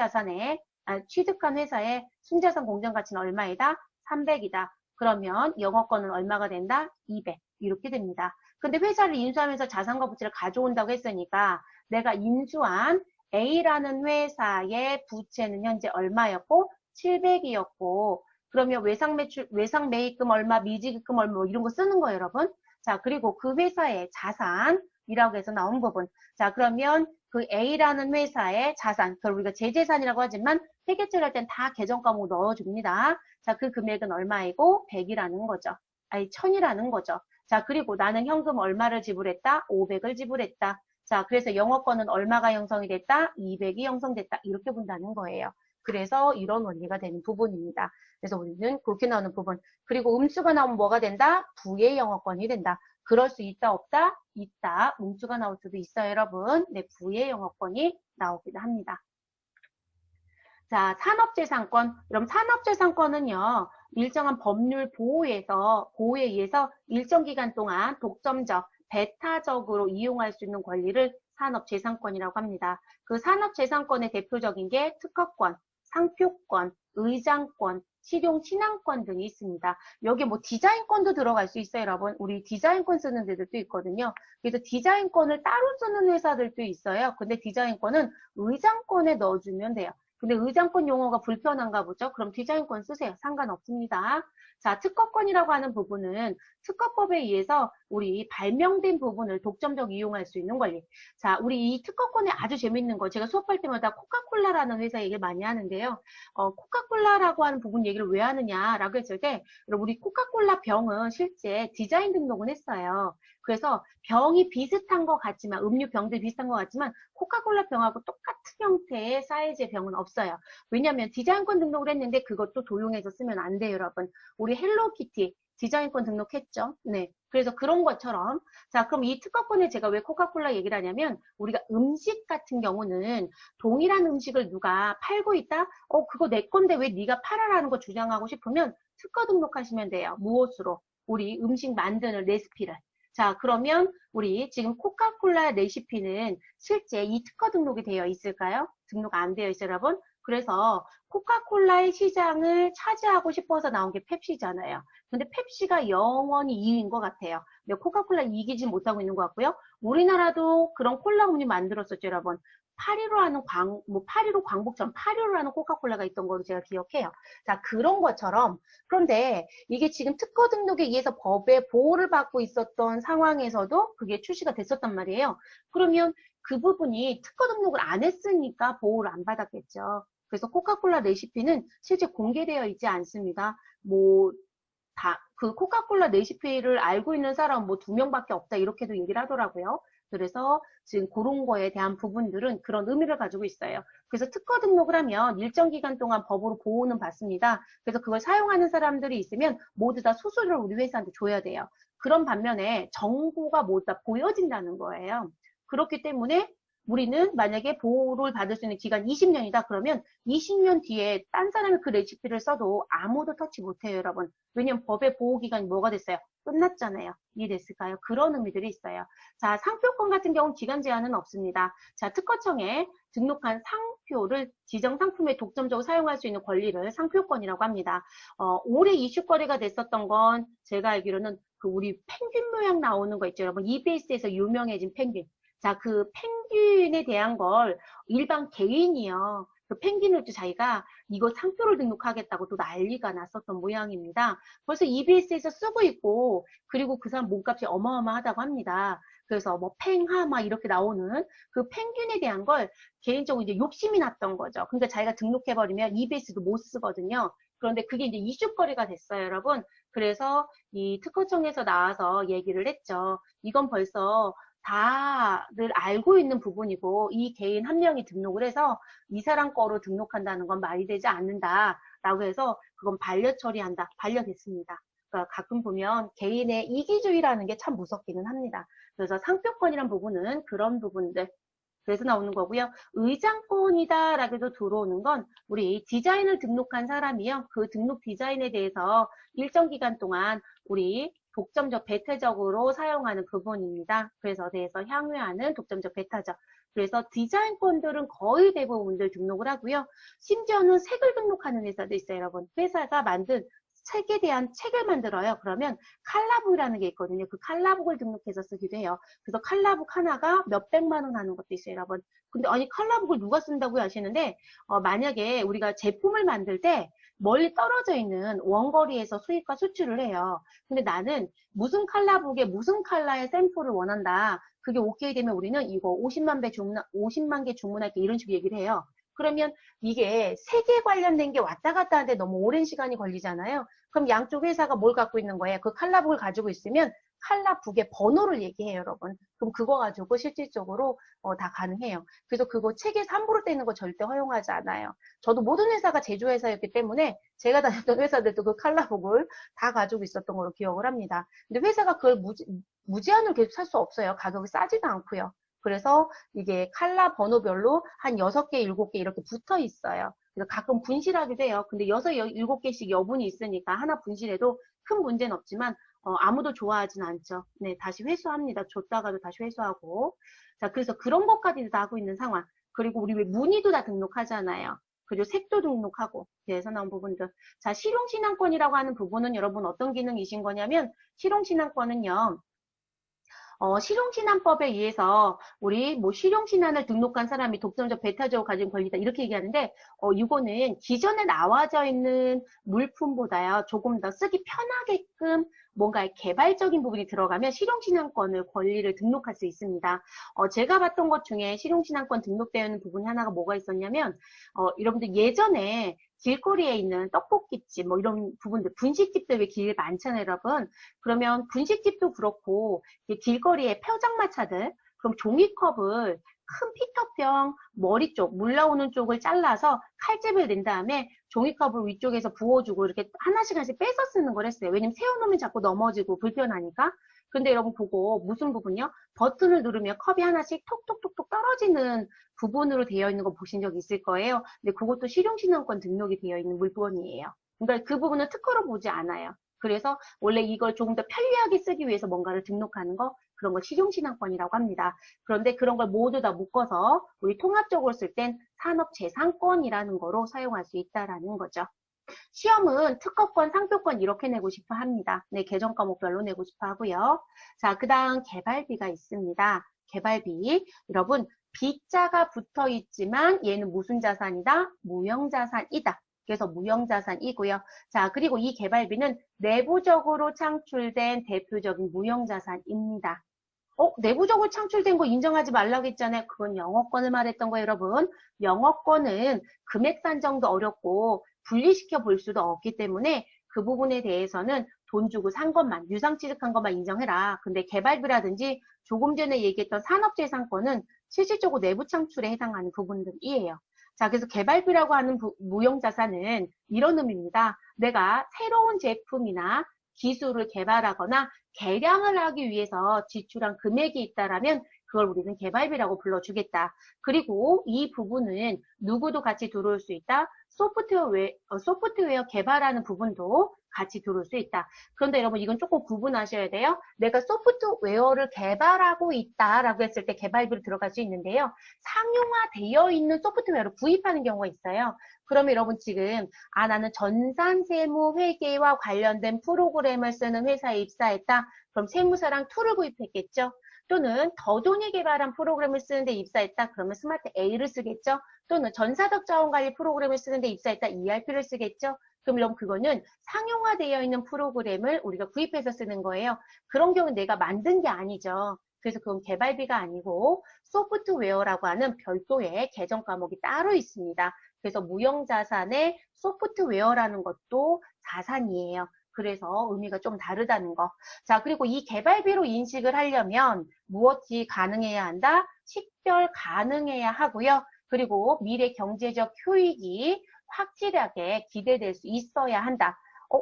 회사의 순자산 공정가치는 얼마이다? 300이다. 그러면 영업권은 얼마가 된다? 200. 이렇게 됩니다. 근데 회사를 인수하면서 자산과 부채를 가져온다고 했으니까 내가 인수한 A라는 회사의 부채는 현재 얼마였고? 700이었고, 그러면 외상 매입금 얼마, 미지급금 얼마, 뭐 이런 거 쓰는 거예요, 여러분. 자, 그리고 그 회사의 자산이라고 해서 나온 부분. 자, 그러면 그 A라는 회사의 자산, 그걸 우리가 제재산이라고 하지만 회계처리 할 땐 다 계정 과목 넣어줍니다. 자, 그 금액은 얼마이고? 100이라는 거죠. 아니, 1000이라는 거죠. 자, 그리고 나는 현금 얼마를 지불했다? 500을 지불했다. 자, 그래서 영업권은 얼마가 형성이 됐다? 200이 형성됐다. 이렇게 본다는 거예요. 그래서 이런 원리가 되는 부분입니다. 그래서 우리는 그렇게 나오는 부분. 그리고 음수가 나오면 뭐가 된다? 부의 영업권이 된다. 그럴 수 있다, 없다? 있다. 음수가 나올 수도 있어요, 여러분. 네, 부의 영업권이 나오기도 합니다. 자, 산업재산권. 그럼 산업재산권은요, 일정한 법률 보호에 의해서 일정 기간 동안 독점적, 배타적으로 이용할 수 있는 권리를 산업재산권이라고 합니다. 그 산업재산권의 대표적인 게 특허권, 상표권, 의장권, 실용신앙권 등이 있습니다. 여기 뭐 디자인권도 들어갈 수 있어요, 여러분. 우리 디자인권 쓰는 데들도 있거든요. 그래서 디자인권을 따로 쓰는 회사들도 있어요. 근데 디자인권은 의장권에 넣어주면 돼요. 근데 의장권 용어가 불편한가 보죠? 그럼 디자인권 쓰세요. 상관없습니다. 자, 특허권이라고 하는 부분은 특허법에 의해서 우리 발명된 부분을 독점적 이용할 수 있는 권리. 자, 우리 이 특허권에 아주 재밌는 거 제가 수업할 때마다 코카콜라라는 회사 얘기를 많이 하는데요. 코카콜라라고 하는 부분 얘기를 왜 하느냐라고 했을 때 우리 코카콜라 병은 실제 디자인 등록은 했어요. 그래서 병이 비슷한 것 같지만 음료 병들 비슷한 것 같지만 코카콜라 병하고 똑같은 형태의 사이즈의 병은 없어요. 왜냐하면 디자인권 등록을 했는데 그것도 도용해서 쓰면 안 돼요, 여러분. 우리 헬로키티 디자인권 등록했죠. 네. 그래서 그런 것처럼 자, 그럼 이 특허권에 제가 왜 코카콜라 얘기를 하냐면 우리가 음식 같은 경우는 동일한 음식을 누가 팔고 있다? 그거 내 건데 왜 네가 팔아라는 거 주장하고 싶으면 특허 등록하시면 돼요. 무엇으로? 우리 음식 만드는 레시피를. 자, 그러면 우리 지금 코카콜라 레시피는 실제 이 특허 등록이 되어 있을까요? 등록 안 되어 있어요, 여러분. 그래서 코카콜라의 시장을 차지하고 싶어서 나온 게 펩시잖아요. 근데 펩시가 영원히 2위인 것 같아요. 근데 코카콜라 이기지 못하고 있는 것 같고요. 우리나라도 그런 콜라 음료 만들었었죠, 여러분. 815 광복점 815라는 코카콜라가 있던 걸로 제가 기억해요. 자, 그런 것처럼. 그런데 이게 지금 특허 등록에 의해서 법의 보호를 받고 있었던 상황에서도 그게 출시가 됐었단 말이에요. 그러면 그 부분이 특허 등록을 안 했으니까 보호를 안 받았겠죠. 그래서 코카콜라 레시피는 실제 공개되어 있지 않습니다. 그 코카콜라 레시피를 알고 있는 사람 뭐 2명밖에 없다 이렇게도 얘기를 하더라고요. 그래서 지금 그런 거에 대한 부분들은 그런 의미를 가지고 있어요. 그래서 특허 등록을 하면 일정 기간 동안 법으로 보호는 받습니다. 그래서 그걸 사용하는 사람들이 있으면 모두 다 수수료를 우리 회사한테 줘야 돼요. 그런 반면에 정보가 모두 다 보여진다는 거예요. 그렇기 때문에 우리는 만약에 보호를 받을 수 있는 기간 20년이다 그러면 20년 뒤에 딴 사람이 그 레시피를 써도 아무도 터치 못해요, 여러분. 왜냐면 법의 보호기간이 뭐가 됐어요? 끝났잖아요. 이해됐을까요? 그런 의미들이 있어요. 자, 상표권 같은 경우는 기간 제한은 없습니다. 자, 특허청에 등록한 상표를 지정 상품에 독점적으로 사용할 수 있는 권리를 상표권이라고 합니다. 올해 이슈거리가 됐었던 건 제가 알기로는 그 우리 펭귄 모양 나오는 거 있죠, 여러분. EBS에서 유명해진 펭귄. 자, 그 펭귄에 대한 걸 일반 개인이요. 그 펭귄을 또 자기가 이거 상표를 등록하겠다고 또 난리가 났었던 모양입니다. 벌써 EBS에서 쓰고 있고, 그리고 그 사람 몸값이 어마어마하다고 합니다. 그래서 뭐 팽하 막 이렇게 나오는 그 펭귄에 대한 걸 개인적으로 이제 욕심이 났던 거죠. 그러니까 자기가 등록해버리면 EBS도 못 쓰거든요. 그런데 그게 이제 이슈거리가 됐어요, 여러분. 그래서 이 특허청에서 나와서 얘기를 했죠. 이건 벌써 다들 알고 있는 부분이고 이 개인 한 명이 등록을 해서 이 사람 거로 등록한다는 건 말이 되지 않는다라고 해서 그건 반려 처리한다. 반려됐습니다. 그러니까 가끔 보면 개인의 이기주의라는 게 참 무섭기는 합니다. 그래서 상표권이란 부분은 그런 부분들 그래서 나오는 거고요. 의장권이다라고도 들어오는 건 우리 디자인을 등록한 사람이요. 그 등록 디자인에 대해서 일정 기간 동안 우리 독점적 배타적으로 사용하는 부분입니다. 그래서 대해서 향유하는 독점적 배타적. 그래서 디자인권들은 거의 대부분들 등록을 하고요. 심지어는 색을 등록하는 회사도 있어요, 여러분. 회사가 만든 색에 대한 책을 만들어요. 그러면 칼라북이라는 게 있거든요. 그 칼라북을 등록해서 쓰기도 해요. 그래서 칼라북 하나가 몇백만 원 하는 것도 있어요, 여러분. 근데 아니 칼라북을 누가 쓴다고 하시는데 만약에 우리가 제품을 만들 때 멀리 떨어져 있는 원거리에서 수입과 수출을 해요. 근데 나는 무슨 칼라북에 무슨 컬러의 샘플을 원한다. 그게 오케이 되면 우리는 이거 50만 개 주문할게 이런 식으로 얘기를 해요. 그러면 이게 색에 관련된 게 왔다 갔다 하는데 너무 오랜 시간이 걸리잖아요. 그럼 양쪽 회사가 뭘 갖고 있는 거예요? 그 칼라북을 가지고 있으면 칼라북의 번호를 얘기해요, 여러분. 그럼 그거 가지고 실질적으로 다 가능해요. 그래서 그거 책에서 함부로 떼는 거 절대 허용하지 않아요. 저도 모든 회사가 제조회사였기 때문에 제가 다녔던 회사들도 그 칼라북을 다 가지고 있었던 걸로 기억을 합니다. 근데 회사가 그걸 무제한으로 계속 살 수 없어요. 가격이 싸지도 않고요. 그래서 이게 칼라 번호별로 한 6개, 7개 이렇게 붙어 있어요. 그래서 가끔 분실하기도 해요. 근데 6, 7개씩 여분이 있으니까 하나 분실해도 큰 문제는 없지만 아무도 좋아하진 않죠. 네, 다시 회수합니다. 줬다가도 다시 회수하고. 자, 그래서 그런 것까지도 다 하고 있는 상황. 그리고 우리 왜 무늬도 다 등록하잖아요. 그리고 색도 등록하고. 그래서 나온 부분들. 자, 실용신앙권이라고 하는 부분은 여러분 어떤 기능이신 거냐면 실용신앙권은요. 실용신안법에 의해서 우리 뭐 실용신안을 등록한 사람이 독점적 배타적으로 가진 권리다 이렇게 얘기하는데 이거는 기존에 나와져 있는 물품보다요 조금 더 쓰기 편하게끔 뭔가 개발적인 부분이 들어가면 실용신안권을 권리를 등록할 수 있습니다. 제가 봤던 것 중에 실용신안권 등록되어 있는 부분이 하나가 뭐가 있었냐면 여러분들 예전에 길거리에 있는 떡볶이집 뭐 이런 부분들 분식집들 왜 길 많잖아요, 여러분. 그러면 분식집도 그렇고 길거리에 포장마차들 그럼 종이컵을 큰 피터병 머리 쪽, 물 나오는 쪽을 잘라서 칼집을 낸 다음에 종이컵을 위쪽에서 부어주고 이렇게 하나씩 빼서 쓰는 걸 했어요. 왜냐면 세워놓으면 자꾸 넘어지고 불편하니까. 근데 여러분 그거 무슨 부분이요? 버튼을 누르면 컵이 하나씩 톡톡톡톡 떨어지는 부분으로 되어 있는 거 보신 적 있을 거예요. 근데 그것도 실용신앙권 등록이 되어 있는 물건이에요. 그러니까 그 부분은 특허로 보지 않아요. 그래서 원래 이걸 조금 더 편리하게 쓰기 위해서 뭔가를 등록하는 거 그런 걸 실용신앙권이라고 합니다. 그런데 그런 걸 모두 다 묶어서 우리 통합적으로 쓸 땐 산업재산권이라는 거로 사용할 수 있다라는 거죠. 시험은 특허권, 상표권 이렇게 내고 싶어 합니다. 네, 계정 과목별로 내고 싶어 하고요. 자, 그 다음 개발비가 있습니다. 개발비. 여러분, B자가 붙어 있지만 얘는 무슨 자산이다? 무형자산이다. 그래서 무형자산이고요. 자, 그리고 이 개발비는 내부적으로 창출된 대표적인 무형자산입니다. 내부적으로 창출된 거 인정하지 말라고 했잖아요. 그건 영업권을 말했던 거예요, 여러분. 영업권은 금액 산정도 어렵고 분리시켜 볼 수도 없기 때문에 그 부분에 대해서는 돈 주고 산 것만, 유상취득한 것만 인정해라. 근데 개발비라든지 조금 전에 얘기했던 산업재산권은 실질적으로 내부 창출에 해당하는 부분들이에요. 자, 그래서 개발비라고 하는 무형자산은 이런 의미입니다. 내가 새로운 제품이나 기술을 개발하거나 개량을 하기 위해서 지출한 금액이 있다라면 그걸 우리는 개발비라고 불러주겠다. 그리고 이 부분은 누구도 같이 들어올 수 있다. 소프트웨어 개발하는 부분도 같이 들어올 수 있다. 그런데 여러분 이건 조금 구분하셔야 돼요. 내가 소프트웨어를 개발하고 있다라고 했을 때 개발비로 들어갈 수 있는데요. 상용화되어 있는 소프트웨어를 구입하는 경우가 있어요. 그러면 여러분 지금 나는 전산세무회계와 관련된 프로그램을 쓰는 회사에 입사했다. 그럼 세무사랑 툴을 구입했겠죠. 또는 더돈이 개발한 프로그램을 쓰는데 입사했다. 그러면 스마트 A를 쓰겠죠. 또는 전사적 자원관리 프로그램을 쓰는데 입사했다. ERP를 쓰겠죠. 그럼 여러분 그거는 상용화되어 있는 프로그램을 우리가 구입해서 쓰는 거예요. 그런 경우는 내가 만든 게 아니죠. 그래서 그건 개발비가 아니고 소프트웨어라고 하는 별도의 계정 과목이 따로 있습니다. 그래서 무형자산의 소프트웨어라는 것도 자산이에요. 그래서 의미가 좀 다르다는 거. 자, 그리고 이 개발비로 인식을 하려면 무엇이 가능해야 한다? 식별 가능해야 하고요. 그리고 미래 경제적 효익이 확실하게 기대될 수 있어야 한다.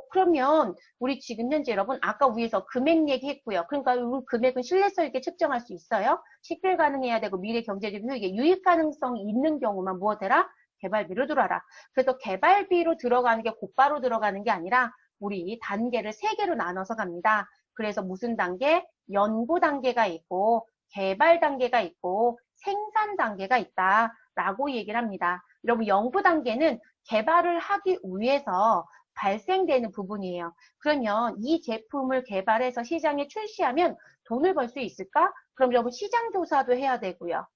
그러면 우리 지금 현재 여러분 아까 위에서 금액 얘기했고요. 그러니까 이 금액은 신뢰성 있게 측정할 수 있어요. 식별 가능해야 되고 미래 경제적 효익에 유익 가능성이 있는 경우만 무엇해라? 개발비로 들어와라. 그래서 개발비로 들어가는 게 곧바로 들어가는 게 아니라 우리 단계를 3개로 나눠서 갑니다. 그래서 무슨 단계? 연구 단계가 있고 개발 단계가 있고 생산 단계가 있다라고 얘기를 합니다. 여러분 연구 단계는 개발을 하기 위해서 발생되는 부분이에요. 그러면 이 제품을 개발해서 시장에 출시하면 돈을 벌 수 있을까? 그럼 여러분 시장 조사도 해야 되고요.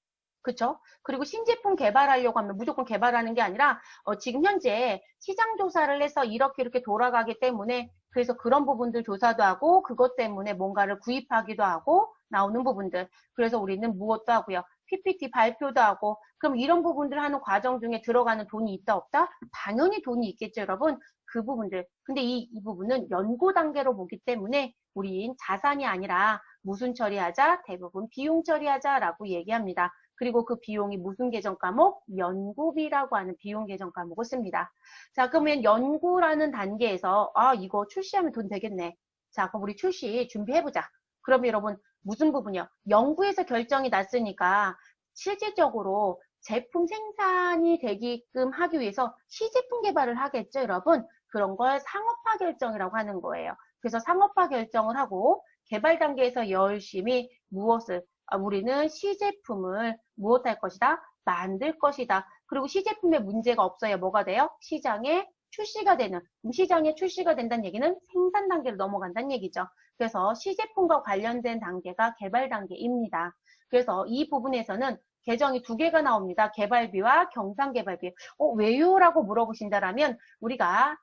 그쵸? 그리고 신제품 개발하려고 하면 무조건 개발하는 게 아니라 지금 현재 시장 조사를 해서 이렇게 돌아가기 때문에 그래서 그런 부분들 조사도 하고 그것 때문에 뭔가를 구입하기도 하고 나오는 부분들. 그래서 우리는 무엇도 하고요. PPT 발표도 하고 그럼 이런 부분들 하는 과정 중에 들어가는 돈이 있다 없다? 당연히 돈이 있겠죠, 여러분. 그 부분들. 근데 이 부분은 연구 단계로 보기 때문에 우린 자산이 아니라 무슨 처리하자? 대부분 비용 처리하자라고 얘기합니다. 그리고 그 비용이 무슨 계정 과목? 연구비라고 하는 비용 계정 과목을 씁니다. 자, 그러면 연구라는 단계에서 이거 출시하면 돈 되겠네. 자, 그럼 우리 출시 준비해보자. 그러면 여러분 무슨 부분이요? 연구에서 결정이 났으니까 실질적으로 제품 생산이 되게끔 하기 위해서 시제품 개발을 하겠죠, 여러분? 그런 걸 상업화 결정이라고 하는 거예요. 그래서 상업화 결정을 하고 개발 단계에서 열심히 무엇을 우리는 시제품을 무엇할 것이다? 만들 것이다. 그리고 시제품에 문제가 없어야 뭐가 돼요? 시장에 출시가 되는, 시장에 출시가 된다는 얘기는 생산 단계로 넘어간다는 얘기죠. 그래서 시제품과 관련된 단계가 개발 단계입니다. 그래서 이 부분에서는 계정이 2개가 나옵니다. 개발비와 경상개발비. 왜요? 라고 물어보신다라면 우리가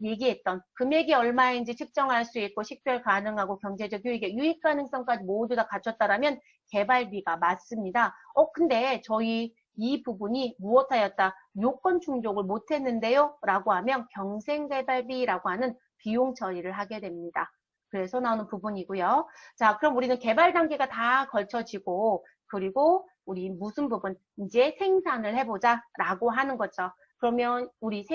얘기했던 금액이 얼마인지 측정할 수 있고 식별 가능하고 경제적 효익의 유익 가능성까지 모두 다 갖췄다라면 개발비가 맞습니다. 근데 저희 이 부분이 무엇하였다? 요건 충족을 못했는데요? 라고 하면 경생개발비라고 하는 비용 처리를 하게 됩니다. 그래서 나오는 부분이고요. 자, 그럼 우리는 개발 단계가 다 걸쳐지고 그리고 우리 무슨 부분? 이제 생산을 해보자 라고 하는 거죠. 그러면 우리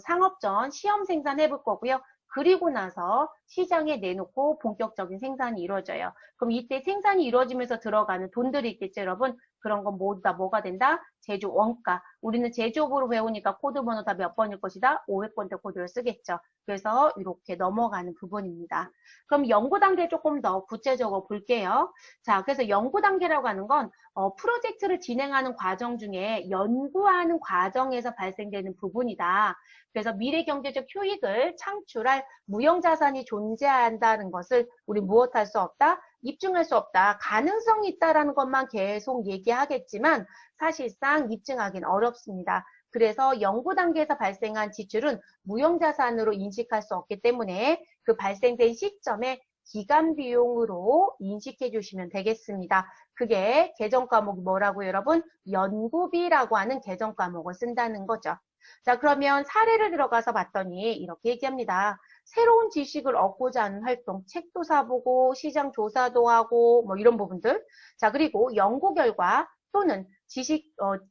상업전 시험 생산해 볼 거고요. 그리고 나서 시장에 내놓고 본격적인 생산이 이루어져요. 그럼 이때 생산이 이루어지면서 들어가는 돈들이 있겠죠, 여러분? 그런 건 모두 다 뭐가 된다? 제조 원가. 우리는 제조업으로 배우니까 코드 번호 다 몇 번일 것이다? 500번대 코드를 쓰겠죠. 그래서 이렇게 넘어가는 부분입니다. 그럼 연구 단계 조금 더 구체적으로 볼게요. 자, 그래서 연구 단계라고 하는 건 프로젝트를 진행하는 과정 중에 연구하는 과정에서 발생되는 부분이다. 그래서 미래 경제적 효익을 창출할 무형자산이 존재한다는 것을 우리 무엇할 수 없다? 입증할 수 없다. 가능성이 있다라는 것만 계속 얘기하겠지만 사실상 입증하기는 어렵습니다. 그래서 연구 단계에서 발생한 지출은 무형자산으로 인식할 수 없기 때문에 그 발생된 시점에 기간 비용으로 인식해 주시면 되겠습니다. 그게 개정 과목이 뭐라고 여러분? 연구비라고 하는 개정 과목을 쓴다는 거죠. 자, 그러면 사례를 들어가서 봤더니 이렇게 얘기합니다. 새로운 지식을 얻고자 하는 활동, 책도 사보고 시장 조사도 하고 뭐 이런 부분들. 자, 그리고 연구 결과 또는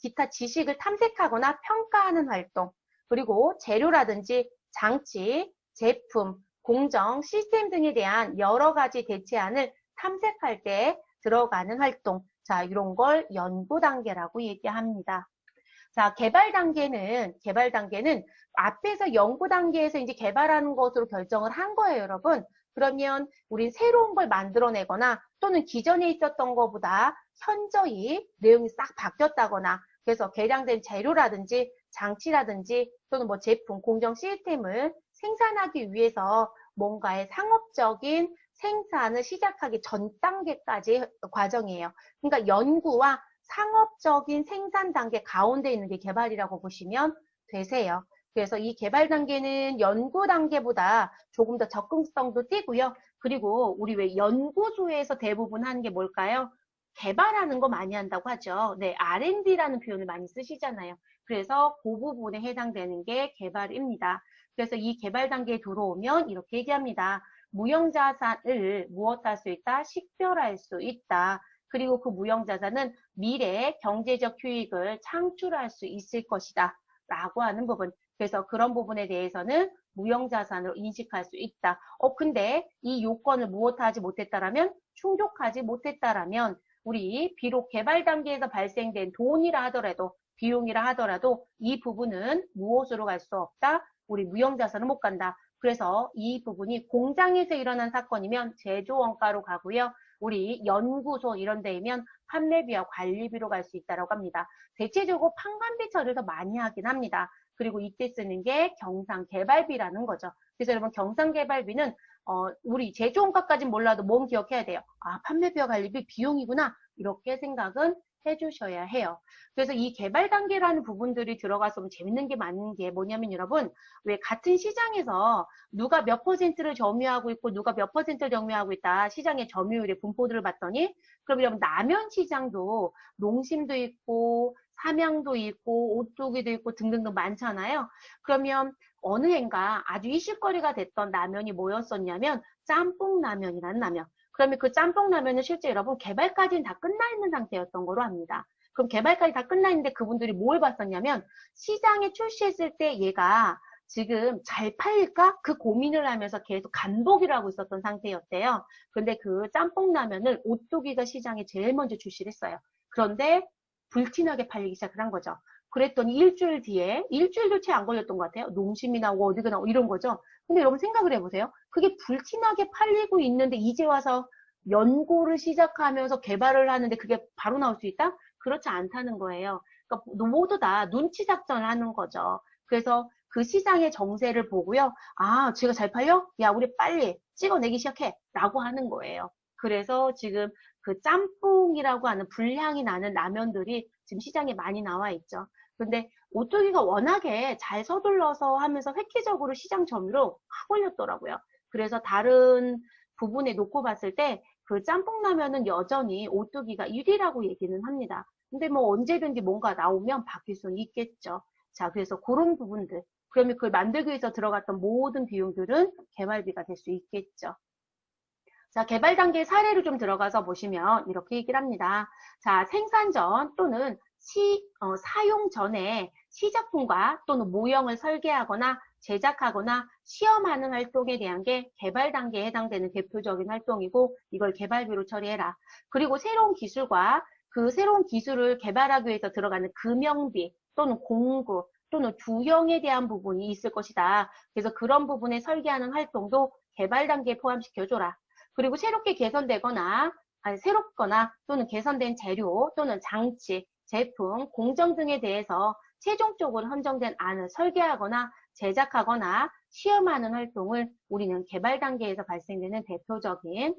기타 지식을 탐색하거나 평가하는 활동, 그리고 재료라든지 장치, 제품, 공정, 시스템 등에 대한 여러 가지 대체안을 탐색할 때 들어가는 활동. 자, 이런 걸 연구 단계라고 얘기합니다. 자, 개발 단계는 앞에서 연구 단계에서 이제 개발하는 것으로 결정을 한 거예요, 여러분. 그러면 우린 새로운 걸 만들어내거나 또는 기존에 있었던 것보다 현저히 내용이 싹 바뀌었다거나 그래서 개량된 재료라든지 장치라든지 또는 뭐 제품, 공정 시스템을 생산하기 위해서 뭔가의 상업적인 생산을 시작하기 전 단계까지 과정이에요. 그러니까 연구와 상업적인 생산 단계 가운데 있는 게 개발이라고 보시면 되세요. 그래서 이 개발 단계는 연구 단계보다 조금 더 접근성도 띄고요. 그리고 우리 왜 연구소에서 대부분 하는 게 뭘까요? 개발하는 거 많이 한다고 하죠. 네, R&D라는 표현을 많이 쓰시잖아요. 그래서 그 부분에 해당되는 게 개발입니다. 그래서 이 개발 단계에 들어오면 이렇게 얘기합니다. 무형자산을 무엇할 수 있다? 식별할 수 있다. 그리고 그 무형자산은 미래의 경제적 효익을 창출할 수 있을 것이다. 라고 하는 부분. 그래서 그런 부분에 대해서는 무형자산으로 인식할 수 있다. 근데 이 요건을 무엇하지 못했다라면, 충족하지 못했다라면, 우리 비록 개발 단계에서 발생된 돈이라 하더라도, 비용이라 하더라도 이 부분은 무엇으로 갈 수 없다? 우리 무형자산은 못 간다. 그래서 이 부분이 공장에서 일어난 사건이면 제조 원가로 가고요. 우리 연구소 이런 데이면 판매비와 관리비로 갈 수 있다고 합니다. 대체적으로 판관비 처리를 더 많이 하긴 합니다. 그리고 이때 쓰는 게 경상개발비라는 거죠. 그래서 여러분 경상개발비는 우리 제조원가까지는 몰라도 몸 기억해야 돼요. 아, 판매비와 관리비 비용이구나. 이렇게 생각은 해주셔야 해요. 그래서 이 개발 단계라는 부분들이 들어가서 재밌는 게 많은 게 뭐냐면 여러분, 왜 같은 시장에서 누가 몇 퍼센트를 점유하고 있고 누가 몇 퍼센트를 점유하고 있다. 시장의 점유율의 분포들을 봤더니 그럼 여러분 라면 시장도 농심도 있고 삼양도 있고 오뚜기도 있고 등등등 많잖아요. 그러면 어느 해인가 아주 이슈거리가 됐던 라면이 뭐였었냐면 짬뽕 라면이라는 라면. 그러면 그 짬뽕 라면은 실제 여러분 개발까지는 다 끝나 있는 상태였던 거로 합니다. 그럼 개발까지 다 끝나 있는데 그분들이 뭘 봤었냐면 시장에 출시했을 때 얘가 지금 잘 팔릴까? 그 고민을 하면서 계속 간보기를 하고 있었던 상태였대요. 근데 그 짬뽕 라면을 오뚜기가 시장에 제일 먼저 출시를 했어요. 그런데 불티나게 팔리기 시작을 한 거죠. 그랬더니 일주일 뒤에, 일주일도 채 안 걸렸던 것 같아요. 농심이 나오고 어디가 나오고 이런 거죠. 근데 여러분 생각을 해보세요. 그게 불티나게 팔리고 있는데 이제 와서 연구를 시작하면서 개발을 하는데 그게 바로 나올 수 있다? 그렇지 않다는 거예요. 그러니까 모두 다 눈치 작전을 하는 거죠. 그래서 그 시장의 정세를 보고요. 아, 쥐가 잘 팔려? 야, 우리 빨리 찍어내기 시작해. 라고 하는 거예요. 그래서 지금 그 짬뽕이라고 하는 불향이 나는 라면들이 지금 시장에 많이 나와 있죠. 근데 오뚜기가 워낙에 잘 서둘러서 하면서 획기적으로 시장 점유로 확 올렸더라고요. 그래서 다른 부분에 놓고 봤을 때 그 짬뽕 라면은 여전히 오뚜기가 1위라고 얘기는 합니다. 근데 뭐 언제든지 뭔가 나오면 바뀔 수는 있겠죠. 자, 그래서 그런 부분들. 그러면 그걸 만들기 위해서 들어갔던 모든 비용들은 개발비가 될 수 있겠죠. 자, 개발 단계 사례로 좀 들어가서 보시면 이렇게 얘기를 합니다. 자, 생산 전 또는 사용 전에 시작품과 또는 모형을 설계하거나 제작하거나 시험하는 활동에 대한 게 개발 단계에 해당되는 대표적인 활동이고 이걸 개발비로 처리해라. 그리고 새로운 기술과 그 새로운 기술을 개발하기 위해서 들어가는 금형비 또는 공구 또는 두형에 대한 부분이 있을 것이다. 그래서 그런 부분에 설계하는 활동도 개발 단계에 포함시켜줘라. 그리고 새롭게 개선되거나 새롭거나 또는 개선된 재료 또는 장치, 제품, 공정 등에 대해서 최종적으로 선정된 안을 설계하거나 제작하거나 시험하는 활동을 우리는 개발 단계에서 발생되는 대표적인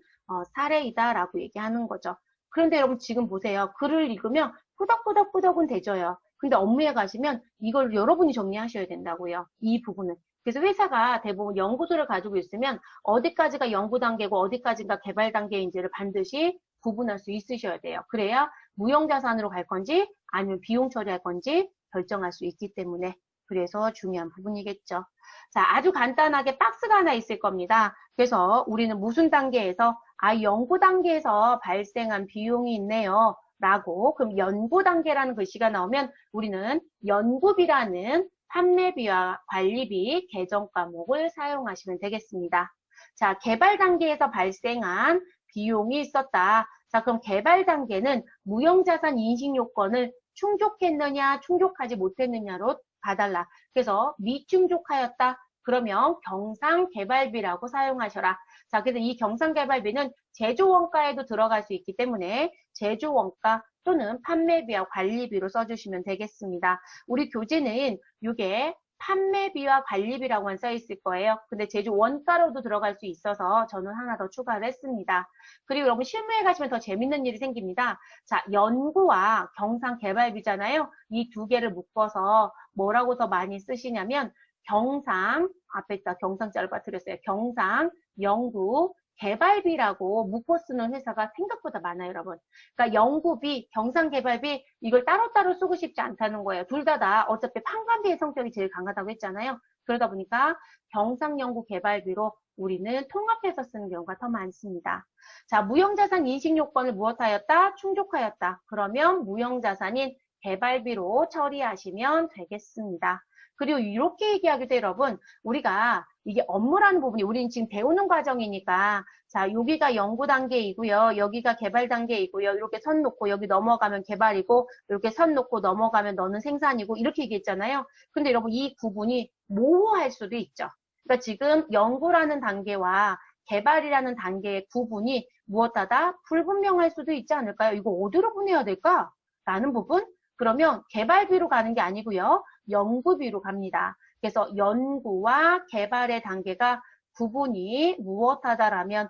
사례이다라고 얘기하는 거죠. 그런데 여러분 지금 보세요. 글을 읽으면 꾸덕꾸덕꾸덕은 되져요. 근데 업무에 가시면 이걸 여러분이 정리하셔야 된다고요. 이 부분은. 그래서 회사가 대부분 연구소를 가지고 있으면 어디까지가 연구 단계고 어디까지가 개발 단계인지를 반드시 구분할 수 있으셔야 돼요. 그래야 무형자산으로 갈 건지 아니면 비용 처리할 건지 결정할 수 있기 때문에 그래서 중요한 부분이겠죠. 자, 아주 간단하게 박스가 하나 있을 겁니다. 그래서 우리는 무슨 단계에서 연구 단계에서 발생한 비용이 있네요. 라고 그럼 연구 단계라는 글씨가 나오면 우리는 연구비라는 판매비와 관리비 계정 과목을 사용하시면 되겠습니다. 자, 개발 단계에서 발생한 비용이 있었다. 자, 그럼 개발 단계는 무형자산 인식 요건을 충족했느냐, 충족하지 못했느냐로 봐달라. 그래서 미충족하였다. 그러면 경상개발비라고 사용하셔라. 자, 그래서 이 경상개발비는 제조원가에도 들어갈 수 있기 때문에 제조원가 또는 판매비와 관리비로 써주시면 되겠습니다. 우리 교재는 이게 판매비와 관리비라고만 써 있을 거예요. 근데 제조 원가로도 들어갈 수 있어서 저는 하나 더 추가를 했습니다. 그리고 여러분 실무에 가시면 더 재밌는 일이 생깁니다. 자, 연구와 경상개발비잖아요. 이 두 개를 묶어서 뭐라고 더 많이 쓰시냐면 경상, 앞에다 경상자를 빠뜨렸어요. 경상, 연구, 개발비라고 묶어 쓰는 회사가 생각보다 많아요, 여러분. 그러니까 연구비, 경상개발비 이걸 따로따로 쓰고 싶지 않다는 거예요. 둘 다 어차피 판관비의 성격이 제일 강하다고 했잖아요. 그러다 보니까 경상연구개발비로 우리는 통합해서 쓰는 경우가 더 많습니다. 자, 무형자산 인식요건을 무엇하였다? 충족하였다. 그러면 무형자산인 개발비로 처리하시면 되겠습니다. 그리고 이렇게 얘기하기도 해요, 여러분. 우리가 이게 업무라는 부분이 우리는 지금 배우는 과정이니까 자, 여기가 연구 단계이고요. 여기가 개발 단계이고요. 이렇게 선 놓고 여기 넘어가면 개발이고 이렇게 선 놓고 넘어가면 너는 생산이고 이렇게 얘기했잖아요. 근데 여러분 이 구분이 모호할 수도 있죠. 그러니까 지금 연구라는 단계와 개발이라는 단계의 구분이 무엇하다 불분명할 수도 있지 않을까요? 이거 어디로 분해해야 될까? 라는 부분? 그러면 개발비로 가는 게 아니고요. 연구비로 갑니다. 그래서 연구와 개발의 단계가 구분이 무엇하다라면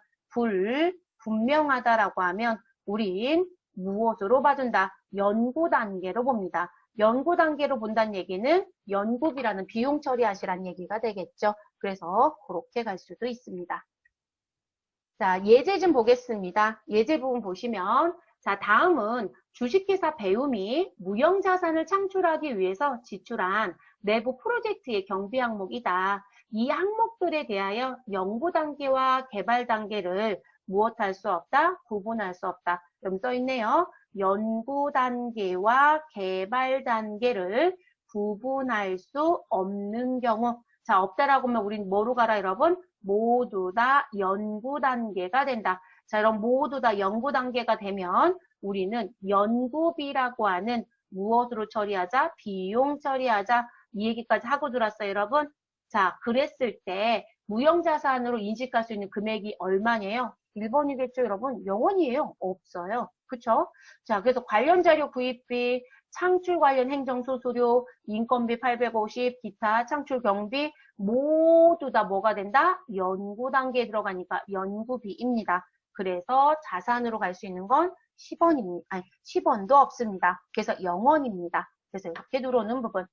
불분명하다라고 하면 우린 무엇으로 봐준다? 연구 단계로 봅니다. 연구 단계로 본다는 얘기는 연구비라는 비용 처리하시라는 얘기가 되겠죠. 그래서 그렇게 갈 수도 있습니다. 자, 예제 좀 보겠습니다. 예제 부분 보시면 자, 다음은 주식회사 배움이 무형자산을 창출하기 위해서 지출한 내부 프로젝트의 경비 항목이다. 이 항목들에 대하여 연구 단계와 개발 단계를 무엇할 수 없다? 구분할 수 없다. 여기 써 있네요. 연구 단계와 개발 단계를 구분할 수 없는 경우. 자, 없다라고 하면 우린 뭐로 가라, 여러분? 모두 다 연구 단계가 된다. 자, 이런 모두 다 연구 단계가 되면 우리는 연구비라고 하는 무엇으로 처리하자? 비용 처리하자. 이 얘기까지 하고 들었어요, 여러분. 자, 그랬을 때 무형자산으로 인식할 수 있는 금액이 얼마냐요? 1번이겠죠, 여러분? 0원이에요. 없어요. 그쵸? 자, 그래서 관련 자료 구입비, 창출 관련 행정수수료, 인건비 850, 기타 창출 경비 모두 다 뭐가 된다? 연구 단계에 들어가니까 연구비입니다. 그래서 자산으로 갈 수 있는 건 10원입니다. 아니, 10원도 없습니다. 그래서 0원입니다. 그래서 이렇게 들어오는 부분.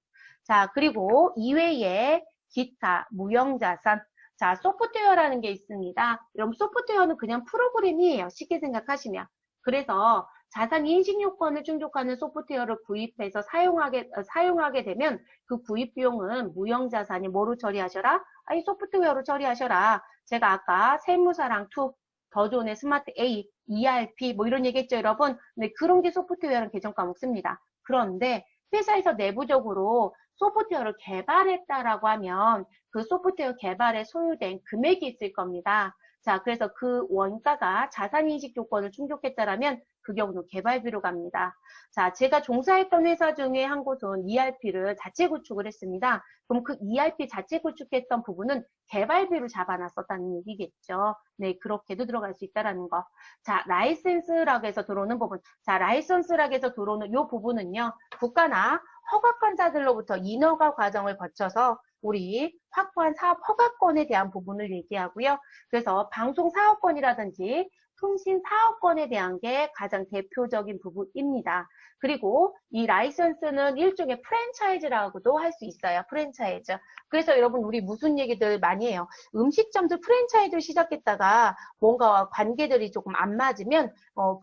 자, 그리고 이외에 기타, 무형자산. 자, 소프트웨어라는 게 있습니다. 여러분, 소프트웨어는 그냥 프로그램이에요. 쉽게 생각하시면. 그래서 자산 인식 요건을 충족하는 소프트웨어를 구입해서 사용하게 되면 그 구입 비용은 무형자산이 뭐로 처리하셔라? 이 소프트웨어로 처리하셔라. 제가 아까 세무사랑 투, 더 좋은 스마트 A, ERP 뭐 이런 얘기 했죠, 여러분. 근데 그런 게 소프트웨어는 계정 과목 씁니다. 그런데 회사에서 내부적으로 소프트웨어를 개발했다라고 하면 그 소프트웨어 개발에 소요된 금액이 있을 겁니다. 자, 그래서 그 원가가 자산인식 조건을 충족했다라면 그 경우는 개발비로 갑니다. 자, 제가 종사했던 회사 중에 한 곳은 ERP를 자체 구축을 했습니다. 그럼 그 ERP 자체 구축했던 부분은 개발비로 잡아놨었다는 얘기겠죠. 네, 그렇게도 들어갈 수 있다라는 거. 자, 라이센스라고 해서 들어오는 부분. 자, 라이선스라고 해서 들어오는 이 부분은요, 국가나 허가권자들로부터 인허가 과정을 거쳐서 우리 확보한 사업 허가권에 대한 부분을 얘기하고요. 그래서 방송 사업권이라든지 통신사업권에 대한 게 가장 대표적인 부분입니다. 그리고 이 라이선스는 일종의 프랜차이즈라고도 할 수 있어요. 프랜차이즈. 그래서 여러분 우리 무슨 얘기들 많이 해요. 음식점들 프랜차이즈를 시작했다가 뭔가 관계들이 조금 안 맞으면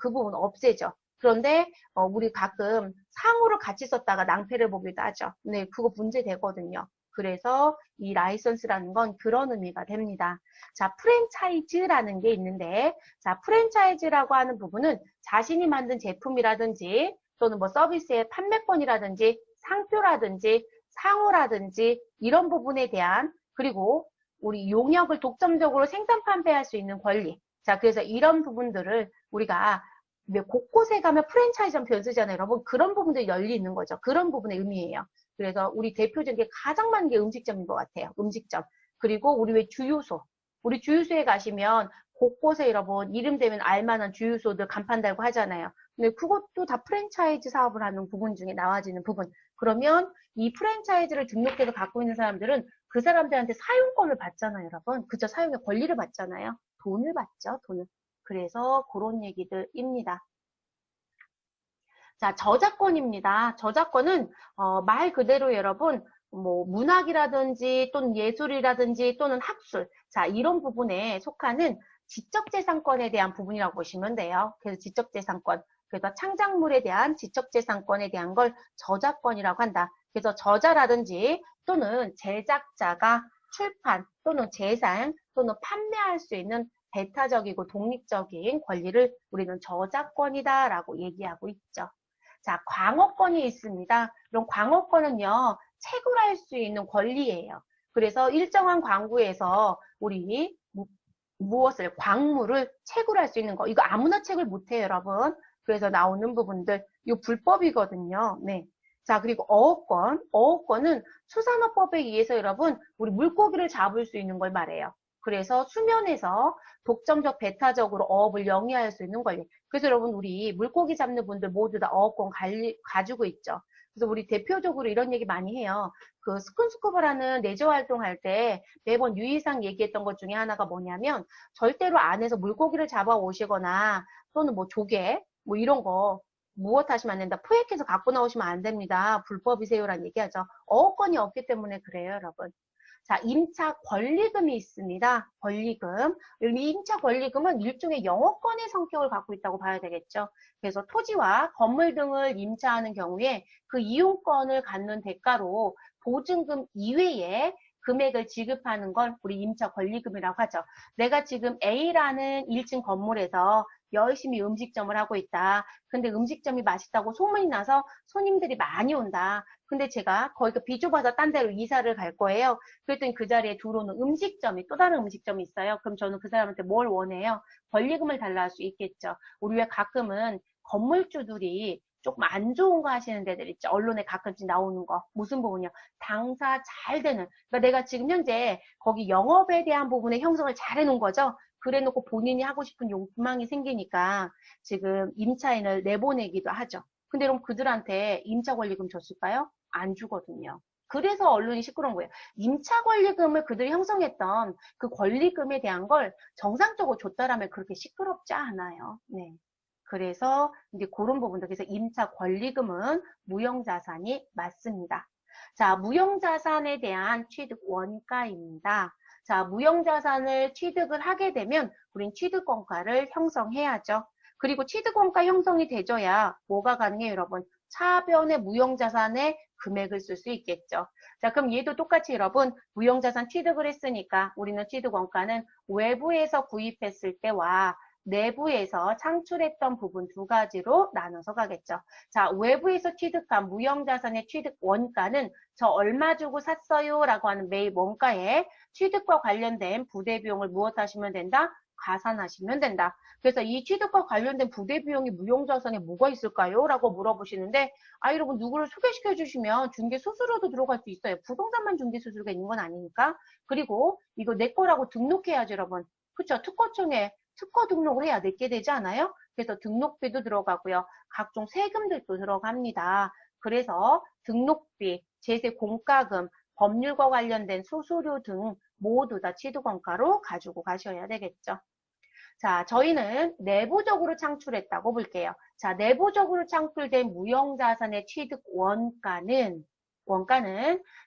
그 부분 없애죠. 그런데 우리 가끔 상호를 같이 썼다가 낭패를 보기도 하죠. 네, 그거 문제 되거든요. 그래서 이 라이선스라는 건 그런 의미가 됩니다. 자, 프랜차이즈라는 게 있는데, 자, 프랜차이즈라고 하는 부분은 자신이 만든 제품이라든지 또는 뭐 서비스의 판매권이라든지 상표라든지 상호라든지 이런 부분에 대한 그리고 우리 용역을 독점적으로 생산 판매할 수 있는 권리. 자, 그래서 이런 부분들을 우리가 곳곳에 가면 프랜차이즈는 변수잖아요. 여러분 그런 부분들이 열리 있는 거죠. 그런 부분의 의미예요. 그래서 우리 대표적인 게 가장 많은 게 음식점인 것 같아요. 음식점. 그리고 우리 왜 주유소. 우리 주유소에 가시면 곳곳에 여러분 이름 되면 알만한 주유소들 간판 달고 하잖아요. 근데 그것도 다 프랜차이즈 사업을 하는 부분 중에 나와지는 부분. 그러면 이 프랜차이즈를 등록해서 갖고 있는 사람들은 그 사람들한테 사용권을 받잖아요, 여러분. 그죠? 사용의 권리를 받잖아요. 돈을 받죠, 돈을. 그래서 그런 얘기들입니다. 자, 저작권입니다. 저작권은 말 그대로 여러분 뭐 문학이라든지 또는 예술이라든지 또는 학술 자 이런 부분에 속하는 지적재산권에 대한 부분이라고 보시면 돼요. 그래서 지적재산권 그래서 창작물에 대한 지적재산권에 대한 걸 저작권이라고 한다. 그래서 저자라든지 또는 제작자가 출판 또는 재생 또는 판매할 수 있는 배타적이고 독립적인 권리를 우리는 저작권이다라고 얘기하고 있죠. 자, 광어권이 있습니다. 이런 광어권은요, 채굴할 수 있는 권리예요. 그래서 일정한 광구에서 우리 무엇을, 광물을 채굴할 수 있는 거. 이거 아무나 채굴 못해요, 여러분. 그래서 나오는 부분들, 이거 불법이거든요. 네. 자, 그리고 어업권. 어업권은 수산업법에 의해서 여러분, 우리 물고기를 잡을 수 있는 걸 말해요. 그래서 수면에서 독점적 배타적으로 어업을 영위할 수 있는 권리. 그래서 여러분 우리 물고기 잡는 분들 모두 다 어업권 가지고 있죠. 그래서 우리 대표적으로 이런 얘기 많이 해요. 그 스쿤스쿠버라는 레저 활동할 때 매번 유의사항 얘기했던 것 중에 하나가 뭐냐면 절대로 안에서 물고기를 잡아 오시거나 또는 뭐 조개 뭐 이런 거 무엇 하시면 안 된다. 포획해서 갖고 나오시면 안 됩니다. 불법이세요라는 얘기하죠. 어업권이 없기 때문에 그래요, 여러분. 자, 임차 권리금이 있습니다. 권리금. 이 임차 권리금은 일종의 영업권의 성격을 갖고 있다고 봐야 되겠죠. 그래서 토지와 건물 등을 임차하는 경우에 그 이용권을 갖는 대가로 보증금 이외에 금액을 지급하는 걸 우리 임차 권리금이라고 하죠. 내가 지금 A라는 1층 건물에서 열심히 음식점을 하고 있다. 근데 음식점이 맛있다고 소문이 나서 손님들이 많이 온다. 근데 제가 거기가 비좁아서 딴 데로 이사를 갈 거예요. 그랬더니 그 자리에 들어오는 음식점이 또 다른 음식점이 있어요. 그럼 저는 그 사람한테 뭘 원해요? 권리금을 달라 할 수 있겠죠. 우리 왜 가끔은 건물주들이 조금 안 좋은 거 하시는 데들 있죠. 언론에 가끔씩 나오는 거. 무슨 부분이요? 장사 잘 되는. 그러니까 내가 지금 현재 거기 영업에 대한 부분에 형성을 잘 해놓은 거죠. 그래놓고 본인이 하고 싶은 욕망이 생기니까 지금 임차인을 내보내기도 하죠. 근데 그럼 그들한테 임차 권리금 줬을까요? 안 주거든요. 그래서 언론이 시끄러운 거예요. 임차 권리금을 그들이 형성했던 그 권리금에 대한 걸 정상적으로 줬다라면 그렇게 시끄럽지 않아요. 네. 그래서 이제 그런 부분들. 그래서 임차 권리금은 무형자산이 맞습니다. 자, 무형자산에 대한 취득 원가입니다. 자, 무형자산을 취득을 하게 되면 우린 취득원가를 형성해야죠. 그리고 취득원가 형성이 되줘야 뭐가 가능해요, 여러분? 차변의 무형자산의 금액을 쓸 수 있겠죠. 자, 그럼 얘도 똑같이 여러분, 무형자산 취득을 했으니까 우리는 취득원가는 외부에서 구입했을 때와 내부에서 창출했던 부분 두 가지로 나눠서 가겠죠. 자, 외부에서 취득한 무형자산의 취득 원가는 저 얼마 주고 샀어요 라고 하는 매입 원가에 취득과 관련된 부대비용을 무엇 하시면 된다? 가산하시면 된다. 그래서 이 취득과 관련된 부대비용이 무형자산에 뭐가 있을까요? 라고 물어보시는데 여러분 누구를 소개시켜 주시면 중개수수료도 들어갈 수 있어요. 부동산만 중개수수료가 있는 건 아니니까. 그리고 이거 내 거라고 등록해야죠, 여러분. 그쵸? 특허청에 특허 등록을 해야 내게 되지 않아요? 그래서 등록비도 들어가고요. 각종 세금들도 들어갑니다. 그래서 등록비, 제세 공과금, 법률과 관련된 수수료 등 모두 다 취득원가로 가지고 가셔야 되겠죠. 자, 저희는 내부적으로 창출했다고 볼게요. 자, 내부적으로 창출된 무형자산의 취득 원가는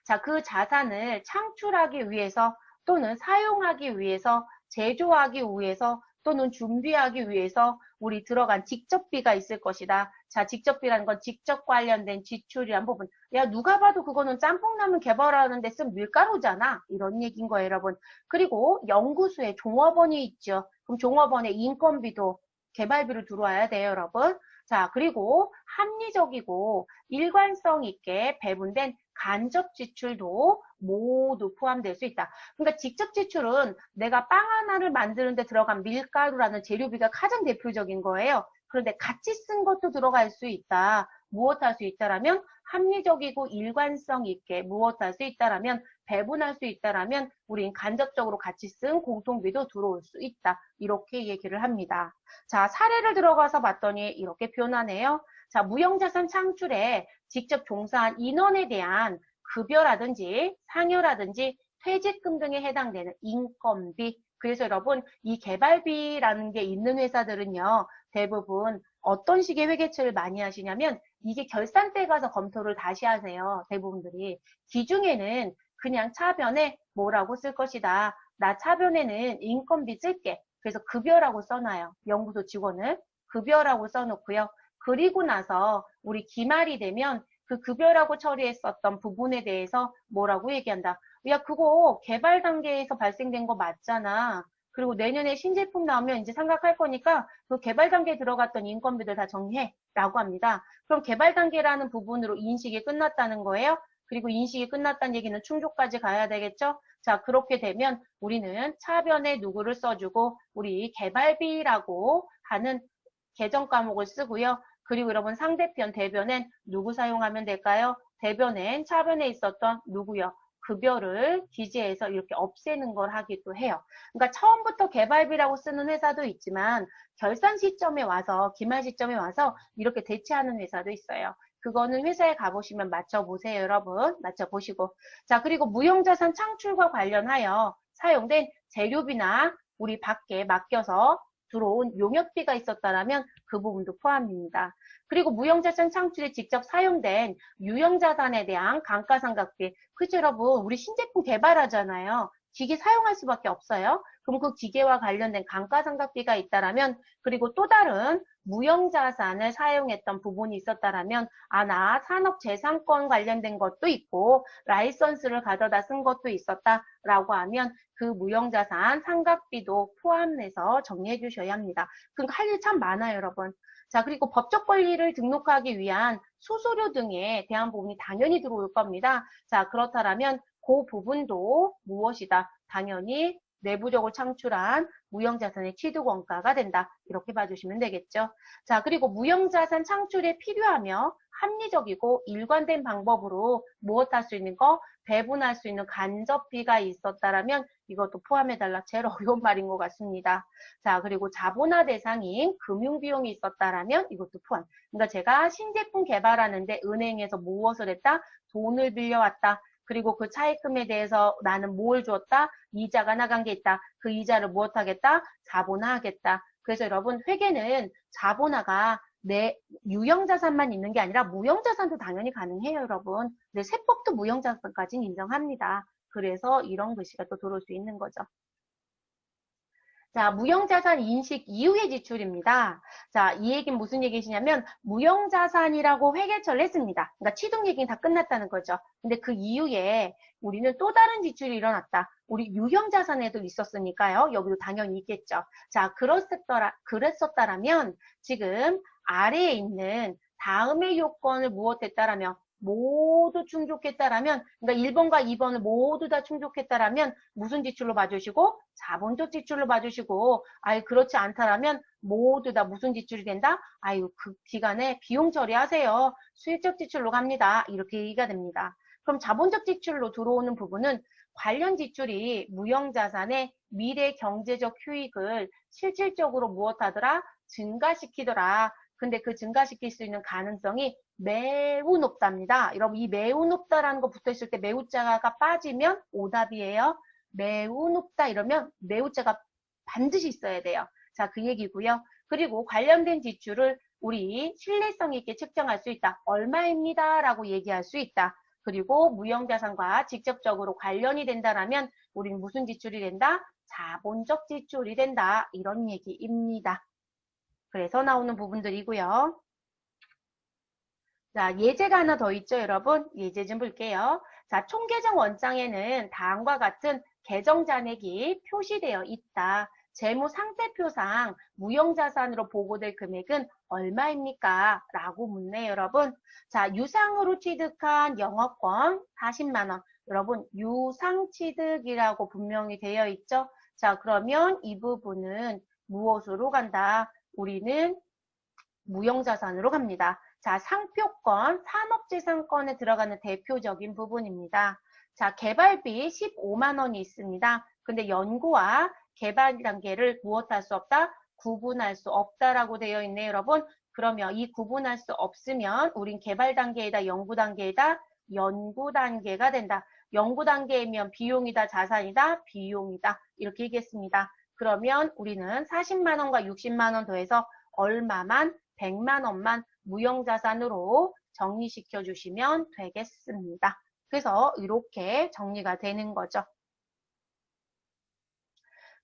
자, 그 자산을 창출하기 위해서 또는 사용하기 위해서 제조하기 위해서 또는 준비하기 위해서 우리 들어간 직접비가 있을 것이다. 자, 직접비라는 건 직접 관련된 지출이란 부분. 야, 누가 봐도 그거는 짬뽕라면 개발하는데 쓴 밀가루잖아. 이런 얘기인 거예요, 여러분. 그리고 연구소에 종업원이 있죠. 그럼 종업원의 인건비도 개발비로 들어와야 돼요, 여러분. 자, 그리고 합리적이고 일관성 있게 배분된 간접 지출도 모두 포함될 수 있다. 그러니까 직접 지출은 내가 빵 하나를 만드는데 들어간 밀가루라는 재료비가 가장 대표적인 거예요. 그런데 같이 쓴 것도 들어갈 수 있다. 무엇 할 수 있다라면 합리적이고 일관성 있게 무엇 할 수 있다라면 배분할 수 있다라면 우린 간접적으로 같이 쓴 공통비도 들어올 수 있다. 이렇게 얘기를 합니다. 자, 사례를 들어가서 봤더니 이렇게 표현하네요. 자, 무형자산 창출에 직접 종사한 인원에 대한 급여라든지 상여라든지 퇴직금 등에 해당되는 인건비. 그래서 여러분 이 개발비라는 게 있는 회사들은요. 대부분 어떤 식의 회계처를 많이 하시냐면 이게 결산대에 가서 검토를 다시 하세요. 대부분들이. 기중에는 그냥 차변에 뭐라고 쓸 것이다. 나 차변에는 인건비 쓸게. 그래서 급여라고 써놔요. 연구소 직원을. 급여라고 써놓고요. 그리고 나서 우리 기말이 되면 그 급여라고 처리했었던 부분에 대해서 뭐라고 얘기한다. 야, 그거 개발 단계에서 발생된 거 맞잖아. 그리고 내년에 신제품 나오면 이제 생각할 거니까 그 개발 단계에 들어갔던 인건비들 다 정리해. 라고 합니다. 그럼 개발 단계라는 부분으로 인식이 끝났다는 거예요. 그리고 인식이 끝났다는 얘기는 충족까지 가야 되겠죠? 자, 그렇게 되면 우리는 차변에 누구를 써주고 우리 개발비라고 하는 계정 과목을 쓰고요. 그리고 여러분 상대편 대변엔 누구 사용하면 될까요? 대변엔 차변에 있었던 누구요? 급여를 기재해서 이렇게 없애는 걸 하기도 해요. 그러니까 처음부터 개발비라고 쓰는 회사도 있지만 결산 시점에 와서 기말 시점에 와서 이렇게 대체하는 회사도 있어요. 그거는 회사에 가보시면 맞춰보세요, 여러분. 맞춰보시고. 자, 그리고 무형자산 창출과 관련하여 사용된 재료비나 우리 밖에 맡겨서 들어온 용역비가 있었다면 그 부분도 포함입니다. 그리고 무형자산 창출에 직접 사용된 유형자산에 대한 감가상각비. 그죠, 여러분? 우리 신제품 개발하잖아요. 기계 사용할 수밖에 없어요. 그럼 그 기계와 관련된 감가상각비가 있다라면 그리고 또 다른 무형자산을 사용했던 부분이 있었다라면 나 산업재산권 관련된 것도 있고 라이선스를 가져다 쓴 것도 있었다라고 하면 그 무형자산 상각비도 포함해서 정리해 주셔야 합니다. 그러니까 할 일 참 많아요, 여러분. 자, 그리고 법적 권리를 등록하기 위한 수수료 등에 대한 부분이 당연히 들어올 겁니다. 자, 그렇다면 그 부분도 무엇이다? 당연히 내부적으로 창출한 무형자산의 취득원가가 된다. 이렇게 봐주시면 되겠죠. 자, 그리고 무형자산 창출에 필요하며 합리적이고 일관된 방법으로 무엇할 수 있는 거? 배분할 수 있는 간접비가 있었다라면 이것도 포함해달라. 제일 어려운 말인 것 같습니다. 자, 그리고 자본화 대상인 금융비용이 있었다라면 이것도 포함. 그러니까 제가 신제품 개발하는데 은행에서 무엇을 했다? 돈을 빌려왔다. 그리고 그 차입금에 대해서 나는 뭘 줬다? 이자가 나간 게 있다. 그 이자를 무엇 하겠다? 자본화하겠다. 그래서 여러분 회계는 자본화가 내 유형자산만 있는 게 아니라 무형자산도 당연히 가능해요, 여러분. 근데 세법도 무형자산까지는 인정합니다. 그래서 이런 글씨가 또 들어올 수 있는 거죠. 자, 무형자산 인식 이후의 지출입니다. 자, 이 얘기는 무슨 얘기시냐면 무형자산이라고 회계처를 했습니다. 그러니까 취득 얘기는 다 끝났다는 거죠. 근데 그 이후에 우리는 또 다른 지출이 일어났다. 우리 유형자산에도 있었으니까요. 여기도 당연히 있겠죠. 자, 그랬었다라면 지금 아래에 있는 다음의 요건을 무엇했다라면 모두 충족했다라면 그러니까 1번과 2번을 모두 다 충족했다라면 무슨 지출로 봐주시고 자본적 지출로 봐주시고 그렇지 않다라면 모두 다 무슨 지출이 된다? 그 기간에 비용 처리하세요. 수익적 지출로 갑니다. 이렇게 얘기가 됩니다. 그럼 자본적 지출로 들어오는 부분은 관련 지출이 무형자산의 미래 경제적 효익을 실질적으로 무엇하더라? 증가시키더라. 근데 그 증가시킬 수 있는 가능성이 매우 높답니다. 여러분 이 매우 높다라는 거 붙어있을 때 매우자가 빠지면 오답이에요. 매우 높다 이러면 매우자가 반드시 있어야 돼요. 자, 그 얘기고요. 그리고 관련된 지출을 우리 신뢰성 있게 측정할 수 있다. 얼마입니다. 라고 얘기할 수 있다. 그리고 무형자산과 직접적으로 관련이 된다라면 우리는 무슨 지출이 된다? 자본적 지출이 된다. 이런 얘기입니다. 그래서 나오는 부분들이고요. 자, 예제가 하나 더 있죠, 여러분? 예제 좀 볼게요. 자, 총계정 원장에는 다음과 같은 계정 잔액이 표시되어 있다. 재무 상태표상 무형자산으로 보고될 금액은 얼마입니까? 라고 묻네요, 여러분. 자, 유상으로 취득한 영업권 40만 원. 여러분, 유상취득이라고 분명히 되어 있죠? 자, 그러면 이 부분은 무엇으로 간다? 우리는 무형자산으로 갑니다. 자, 상표권, 산업재산권에 들어가는 대표적인 부분입니다. 자, 개발비 15만 원이 있습니다. 근데 연구와 개발 단계를 무엇할 수 없다? 구분할 수 없다라고 되어 있네요, 여러분. 그러면 이 구분할 수 없으면 우린 개발 단계이다, 연구 단계이다, 연구 단계가 된다. 연구 단계이면 비용이다, 자산이다, 비용이다. 이렇게 얘기했습니다. 그러면 우리는 40만 원과 60만 원 더해서 얼마만? 100만 원만 무형자산으로 정리시켜 주시면 되겠습니다. 그래서 이렇게 정리가 되는 거죠.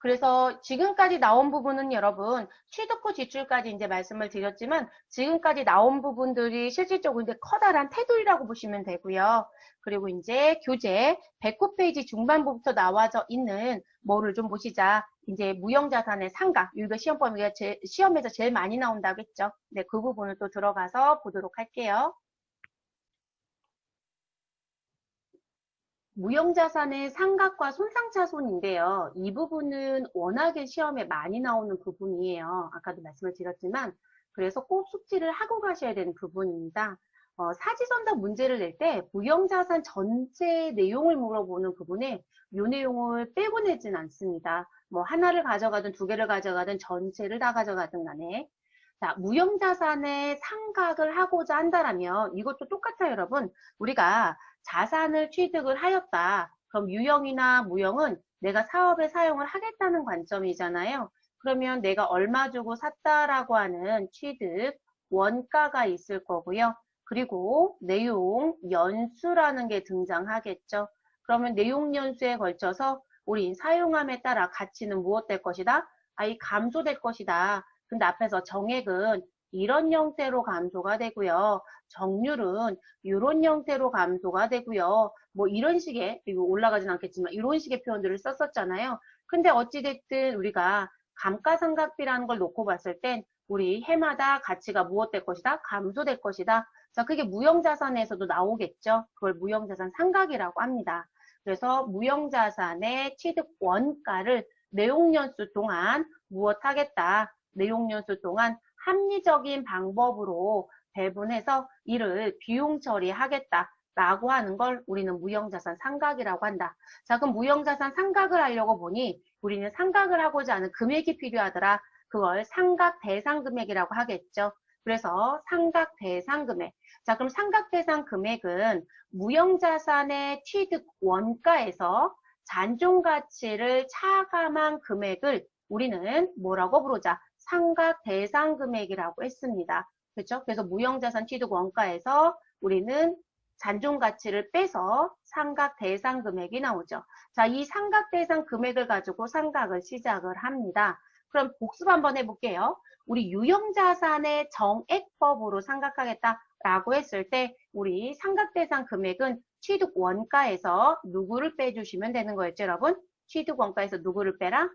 그래서 지금까지 나온 부분은 여러분 취득 후 지출까지 이제 말씀을 드렸지만 지금까지 나온 부분들이 실질적으로 이제 커다란 테두리라고 보시면 되고요. 그리고 이제 교재 109페이지 중반부부터 나와져 있는 뭐를 좀 보시자. 이제 무형자산의 상각, 이거 시험에서 제일 많이 나온다고 했죠. 네, 그 부분을 또 들어가서 보도록 할게요. 무형자산의 상각과 손상차손인데요. 이 부분은 워낙에 시험에 많이 나오는 부분이에요. 아까도 말씀을 드렸지만 그래서 꼭 숙지를 하고 가셔야 되는 부분입니다. 사지선답 문제를 낼 때 무형자산 전체 내용을 물어보는 부분에 이 내용을 빼고 내진 않습니다. 뭐 하나를 가져가든 두 개를 가져가든 전체를 다 가져가든 간에 자, 무형자산의 상각을 하고자 한다라면 이것도 똑같아요, 여러분. 우리가 자산을 취득을 하였다. 그럼 유형이나 무형은 내가 사업에 사용을 하겠다는 관점이잖아요. 그러면 내가 얼마 주고 샀다라고 하는 취득 원가가 있을 거고요. 그리고 내용 연수라는 게 등장하겠죠. 그러면 내용 연수에 걸쳐서 우리 사용함에 따라 가치는 무엇 될 것이다? 이 감소될 것이다. 근데 앞에서 정액은 이런 형태로 감소가 되고요. 정률은 이런 형태로 감소가 되고요. 뭐 이런 식의, 이거 올라가진 않겠지만 이런 식의 표현들을 썼었잖아요. 근데 어찌됐든 우리가 감가상각비라는 걸 놓고 봤을 땐 우리 해마다 가치가 무엇 될 것이다? 감소될 것이다. 자, 그게 무형자산에서도 나오겠죠. 그걸 무형자산 상각이라고 합니다. 그래서 무형자산의 취득 원가를 내용연수 동안 무엇 하겠다? 내용연수 동안 합리적인 방법으로 배분해서 이를 비용 처리하겠다라고 하는 걸 우리는 무형자산 상각이라고 한다. 자, 그럼 무형자산 상각을 하려고 보니 우리는 상각을 하고자 하는 금액이 필요하더라. 그걸 상각 대상 금액이라고 하겠죠. 그래서 상각 대상 금액. 자, 그럼 상각 대상 금액은 무형자산의 취득 원가에서 잔존 가치를 차감한 금액을 우리는 뭐라고 부르자? 상각 대상 금액이라고 했습니다. 그렇죠? 그래서 무형자산 취득 원가에서 우리는 잔존 가치를 빼서 상각 대상 금액이 나오죠. 자, 이 상각 대상 금액을 가지고 상각을 시작을 합니다. 그럼 복습 한번 해볼게요. 우리 유형자산의 정액법으로 상각하겠다라고 했을 때 우리 상각 대상 금액은 취득 원가에서 누구를 빼주시면 되는 거였죠, 여러분? 취득 원가에서 누구를 빼라?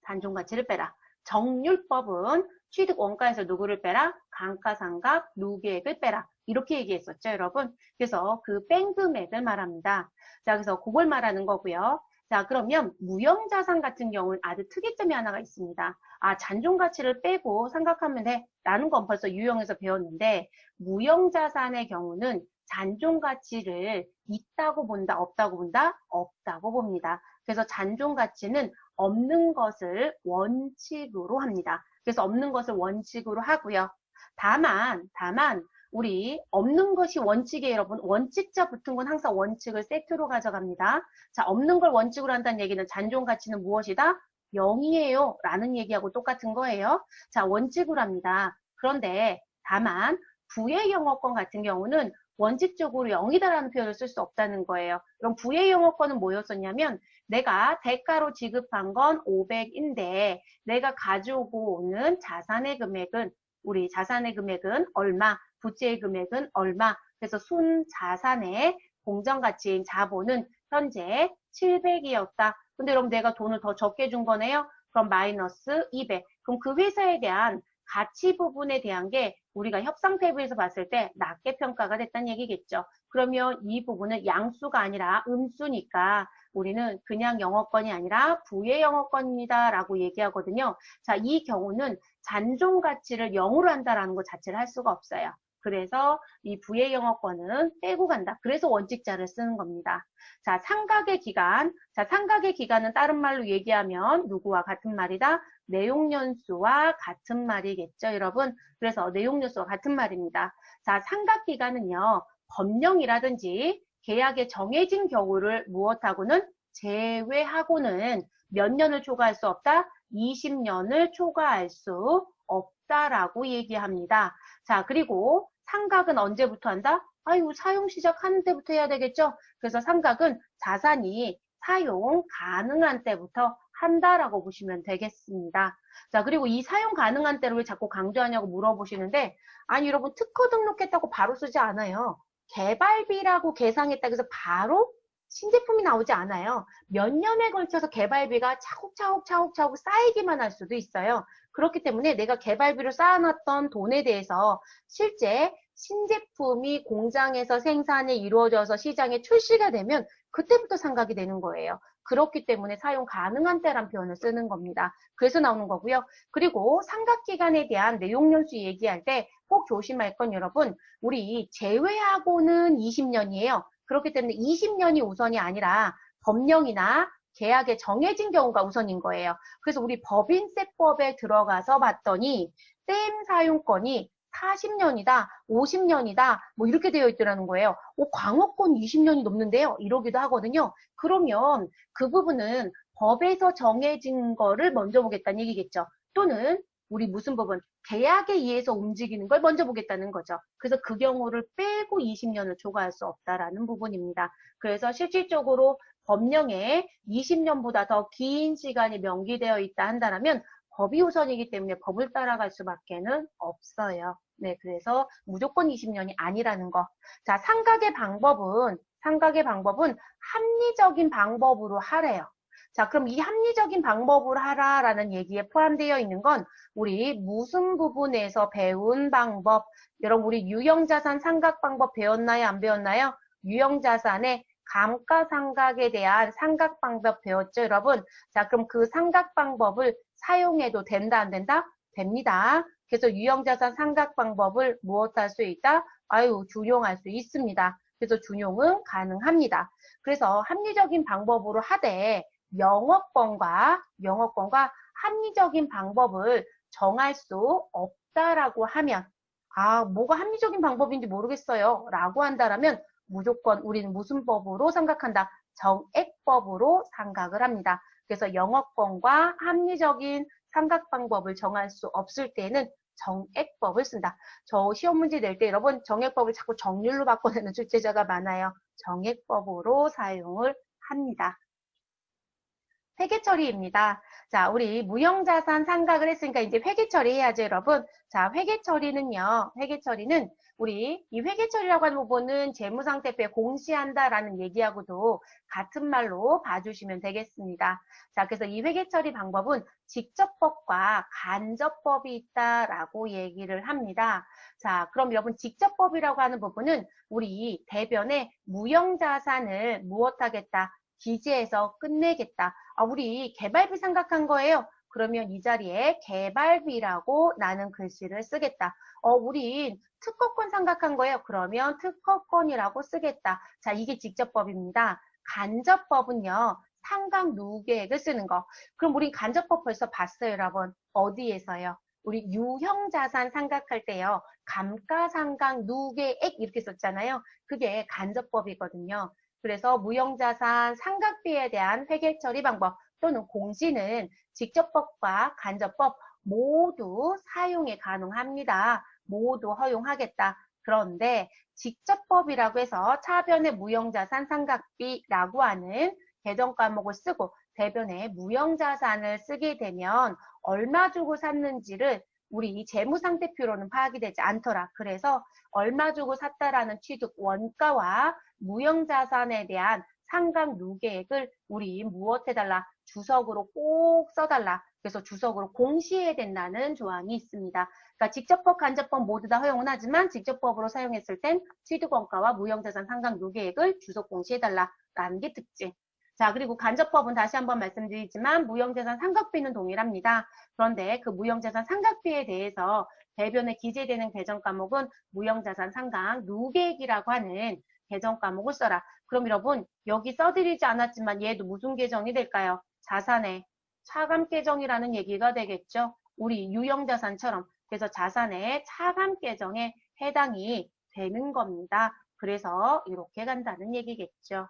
잔존 가치를 빼라. 정률법은 취득 원가에서 누구를 빼라? 감가상각 누계액을 빼라. 이렇게 얘기했었죠, 여러분. 그래서 그 뺀 금액을 말합니다. 자, 그래서 그걸 말하는 거고요. 자, 그러면 무형자산 같은 경우는 아주 특이점이 하나가 있습니다. 잔존 가치를 빼고 생각하면 돼. 라는 건 벌써 유형에서 배웠는데, 무형자산의 경우는 잔존 가치를 있다고 본다, 없다고 본다? 없다고 봅니다. 그래서 잔존 가치는 없는 것을 원칙으로 합니다. 그래서 없는 것을 원칙으로 하고요. 다만 우리 없는 것이 원칙이에요, 여러분. 원칙자 붙은 건 항상 원칙을 세트로 가져갑니다. 자, 없는 걸 원칙으로 한다는 얘기는 잔존 가치는 무엇이다? 0이에요 라는 얘기하고 똑같은 거예요. 자, 원칙으로 합니다. 그런데 다만 부의 영업권 같은 경우는 원칙적으로 0이다라는 표현을 쓸 수 없다는 거예요. 그럼 부의 영업권은 뭐였었냐면 내가 대가로 지급한 건 500인데 내가 가지고 오는 자산의 금액은 우리 자산의 금액은 얼마, 부채의 금액은 얼마, 그래서 순자산의 공정가치인 자본은 현재 700이었다. 근데 그럼 내가 돈을 더 적게 준 거네요. 그럼 마이너스 200. 그럼 그 회사에 대한 가치 부분에 대한 게 우리가 협상 태블에서 봤을 때 낮게 평가가 됐다는 얘기겠죠. 그러면 이 부분은 양수가 아니라 음수니까 우리는 그냥 영업권이 아니라 부의 영업권입니다 라고 얘기하거든요. 자, 이 경우는 잔존 가치를 0으로 한다라는 것 자체를 할 수가 없어요. 그래서 이 부의 영업권은 빼고 간다. 그래서 원칙자를 쓰는 겁니다. 자, 상각의 기간. 자, 상각의 기간은 다른 말로 얘기하면 누구와 같은 말이다? 내용연수와 같은 말이겠죠, 여러분? 그래서 내용연수와 같은 말입니다. 자, 상각 기간은요, 법령이라든지 계약에 정해진 경우를 무엇하고는 제외하고는 몇 년을 초과할 수 없다? 20년을 초과할 수 없다라고 얘기합니다. 자, 그리고 상각은 언제부터 한다? 아유, 사용 시작하는 때부터 해야 되겠죠? 그래서 상각은 자산이 사용 가능한 때부터 한다라고 보시면 되겠습니다. 자, 그리고 이 사용 가능한 때를 왜 자꾸 강조하냐고 물어보시는데, 아니, 여러분, 특허 등록했다고 바로 쓰지 않아요. 개발비라고 계상했다 그래서 바로 신제품이 나오지 않아요. 몇 년에 걸쳐서 개발비가 차곡차곡 쌓이기만 할 수도 있어요. 그렇기 때문에 내가 개발비로 쌓아놨던 돈에 대해서 실제 신제품이 공장에서 생산이 이루어져서 시장에 출시가 되면 그때부터 상각이 되는 거예요. 그렇기 때문에 사용 가능한 때란 표현을 쓰는 겁니다. 그래서 나오는 거고요. 그리고 상각기간에 대한 내용연수 얘기할 때 꼭 조심할 건 여러분, 우리 제외하고는 20년이에요. 그렇기 때문에 20년이 우선이 아니라 법령이나 계약에 정해진 경우가 우선인 거예요. 그래서 우리 법인세법에 들어가서 봤더니 댐 사용권이 40년이다, 50년이다, 뭐 이렇게 되어 있더라는 거예요. 광어권 20년이 넘는데요. 이러기도 하거든요. 그러면 그 부분은 법에서 정해진 거를 먼저 보겠다는 얘기겠죠. 또는 우리 무슨 법은 계약에 의해서 움직이는 걸 먼저 보겠다는 거죠. 그래서 그 경우를 빼고 20년을 초과할 수 없다라는 부분입니다. 그래서 실질적으로 법령에 20년보다 더 긴 시간이 명기되어 있다 한다면 법이 우선이기 때문에 법을 따라갈 수밖에는 없어요. 네, 그래서 무조건 20년이 아니라는 거. 자, 상각의 방법은 합리적인 방법으로 하래요. 자, 그럼 이 합리적인 방법으로 하라라는 얘기에 포함되어 있는 건 우리 무슨 부분에서 배운 방법, 여러분 우리 유형자산 상각 방법 배웠나요? 안 배웠나요? 유형자산의 감가상각에 대한 상각 방법 배웠죠, 여러분? 자, 그럼 그 상각 방법을 사용해도 된다, 안 된다? 됩니다. 그래서 유형자산 상각 방법을 무엇할 수 있다? 아유, 준용할 수 있습니다. 그래서 준용은 가능합니다. 그래서 합리적인 방법으로 하되 영업권과 합리적인 방법을 정할 수 없다라고 하면 뭐가 합리적인 방법인지 모르겠어요 라고 한다면 무조건 우리는 무슨 법으로 생각한다? 정액법으로 생각을 합니다. 그래서 영업권과 합리적인 상각 방법을 정할 수 없을 때는 정액법을 쓴다. 저 시험 문제 낼 때 여러분 정액법을 자꾸 정률로 바꿔내는 출제자가 많아요. 정액법으로 사용을 합니다. 회계처리입니다. 자, 우리 무형자산 상각을 했으니까 이제 회계처리 해야죠, 여러분. 자, 회계처리는 우리 이 회계처리라고 하는 부분은 재무상태표에 공시한다라는 얘기하고도 같은 말로 봐주시면 되겠습니다. 자, 그래서 이 회계처리 방법은 직접법과 간접법이 있다라고 얘기를 합니다. 자, 그럼 여러분 직접법이라고 하는 부분은 우리 대변에 무형자산을 무엇하겠다? 기재해서 끝내겠다. 우리 개발비 생각한 거예요. 그러면 이 자리에 개발비라고 나는 글씨를 쓰겠다. 우린 특허권 생각한 거예요. 그러면 특허권이라고 쓰겠다. 자, 이게 직접법입니다. 간접법은요. 상각 누계액을 쓰는 거. 그럼 우린 간접법 벌써 봤어요, 여러분. 어디에서요? 우리 유형자산 생각할 때요. 감가상각 누계액 이렇게 썼잖아요. 그게 간접법이거든요. 그래서 무형자산 상각비에 대한 회계처리 방법 또는 공시는 직접법과 간접법 모두 사용이 가능합니다. 모두 허용하겠다. 그런데 직접법이라고 해서 차변의 무형자산 상각비라고 하는 개정 과목을 쓰고 대변에 무형자산을 쓰게 되면 얼마 주고 샀는지를 우리 재무상태표로는 파악이 되지 않더라. 그래서 얼마 주고 샀다라는 취득 원가와 무형자산에 대한 상각 누계액을 우리 무엇해달라? 주석으로 꼭 써달라. 그래서 주석으로 공시해야 된다는 조항이 있습니다. 그러니까 직접법, 간접법 모두 다 허용은 하지만 직접법으로 사용했을 땐 취득원가와 무형자산 상각 누계액을 주석 공시해달라라는 게 특징. 자, 그리고 간접법은 다시 한번 말씀드리지만 무형자산 상각비는 동일합니다. 그런데 그 무형자산 상각비에 대해서 대변에 기재되는 개정 과목은 무형자산 상각 누계액이라고 하는 개정 과목을 써라. 그럼 여러분 여기 써드리지 않았지만 얘도 무슨 계정이 될까요? 자산의 차감 계정이라는 얘기가 되겠죠. 우리 유형자산처럼. 그래서 자산의 차감 계정에 해당이 되는 겁니다. 그래서 이렇게 간다는 얘기겠죠.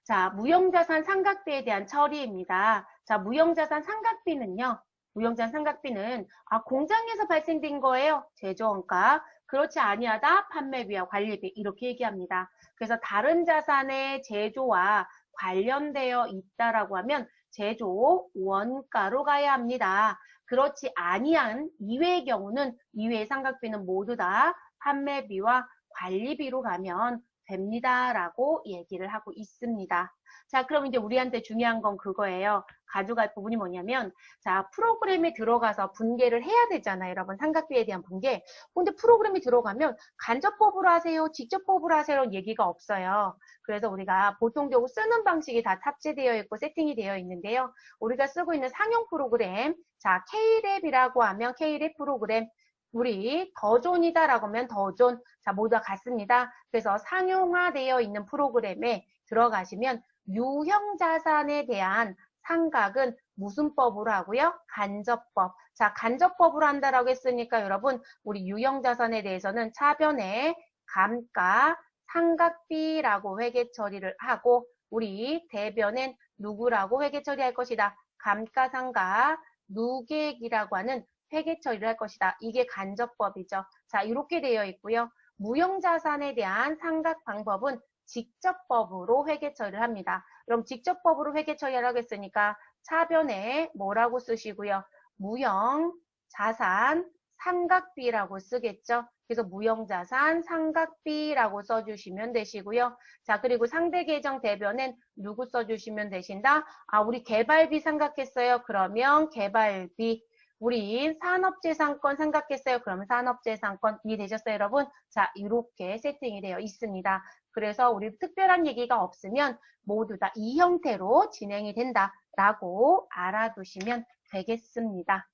자, 무형자산 상각비에 대한 처리입니다. 자, 무형자산 상각비는요. 무형자산 상각비는 공장에서 발생된 거예요. 제조원가. 그렇지 아니하다 판매비와 관리비 이렇게 얘기합니다. 그래서 다른 자산의 제조와 관련되어 있다라고 하면 제조 원가로 가야 합니다. 그렇지 아니한 이외의 경우는 이외의 상각비는 모두 다 판매비와 관리비로 가면 됩니다라고 얘기를 하고 있습니다. 자, 그럼 이제 우리한테 중요한 건 그거예요. 가져갈 부분이 뭐냐면, 자, 프로그램에 들어가서 분계를 해야 되잖아요. 여러분, 상각비에 대한 분계. 근데 프로그램이 들어가면 간접법으로 하세요, 직접법으로 하세요 얘기가 없어요. 그래서 우리가 보통적으로 쓰는 방식이 다 탑재되어 있고 세팅이 되어 있는데요. 우리가 쓰고 있는 상용 프로그램, 자, K랩이라고 하면 K랩 프로그램, 우리 더존이다라고 하면 더존, 자, 모두 다 같습니다. 그래서 상용화되어 있는 프로그램에 들어가시면 유형자산에 대한 상각은 무슨 법으로 하고요? 간접법. 자, 간접법으로 한다라고 했으니까 여러분, 우리 유형자산에 대해서는 차변에 감가, 상각비라고 회계 처리를 하고, 우리 대변엔 누구라고 회계 처리할 것이다? 감가상각, 누계액이라고 하는 회계 처리를 할 것이다. 이게 간접법이죠. 자, 이렇게 되어 있고요. 무형자산에 대한 상각 방법은 직접법으로 회계 처리를 합니다. 그럼 직접법으로 회계 처리하라고 했으니까 차변에 뭐라고 쓰시고요. 무형자산 상각비라고 쓰겠죠. 그래서 무형자산 상각비라고 써주시면 되시고요. 자, 그리고 상대 계정 대변엔 누구 써주시면 되신다? 우리 개발비 생각했어요. 그러면 개발비. 우리 산업재산권 생각했어요. 그러면 산업재산권 이해되셨어요, 여러분? 자, 이렇게 세팅이 되어 있습니다. 그래서 우리 특별한 얘기가 없으면 모두 다 이 형태로 진행이 된다라고 알아두시면 되겠습니다.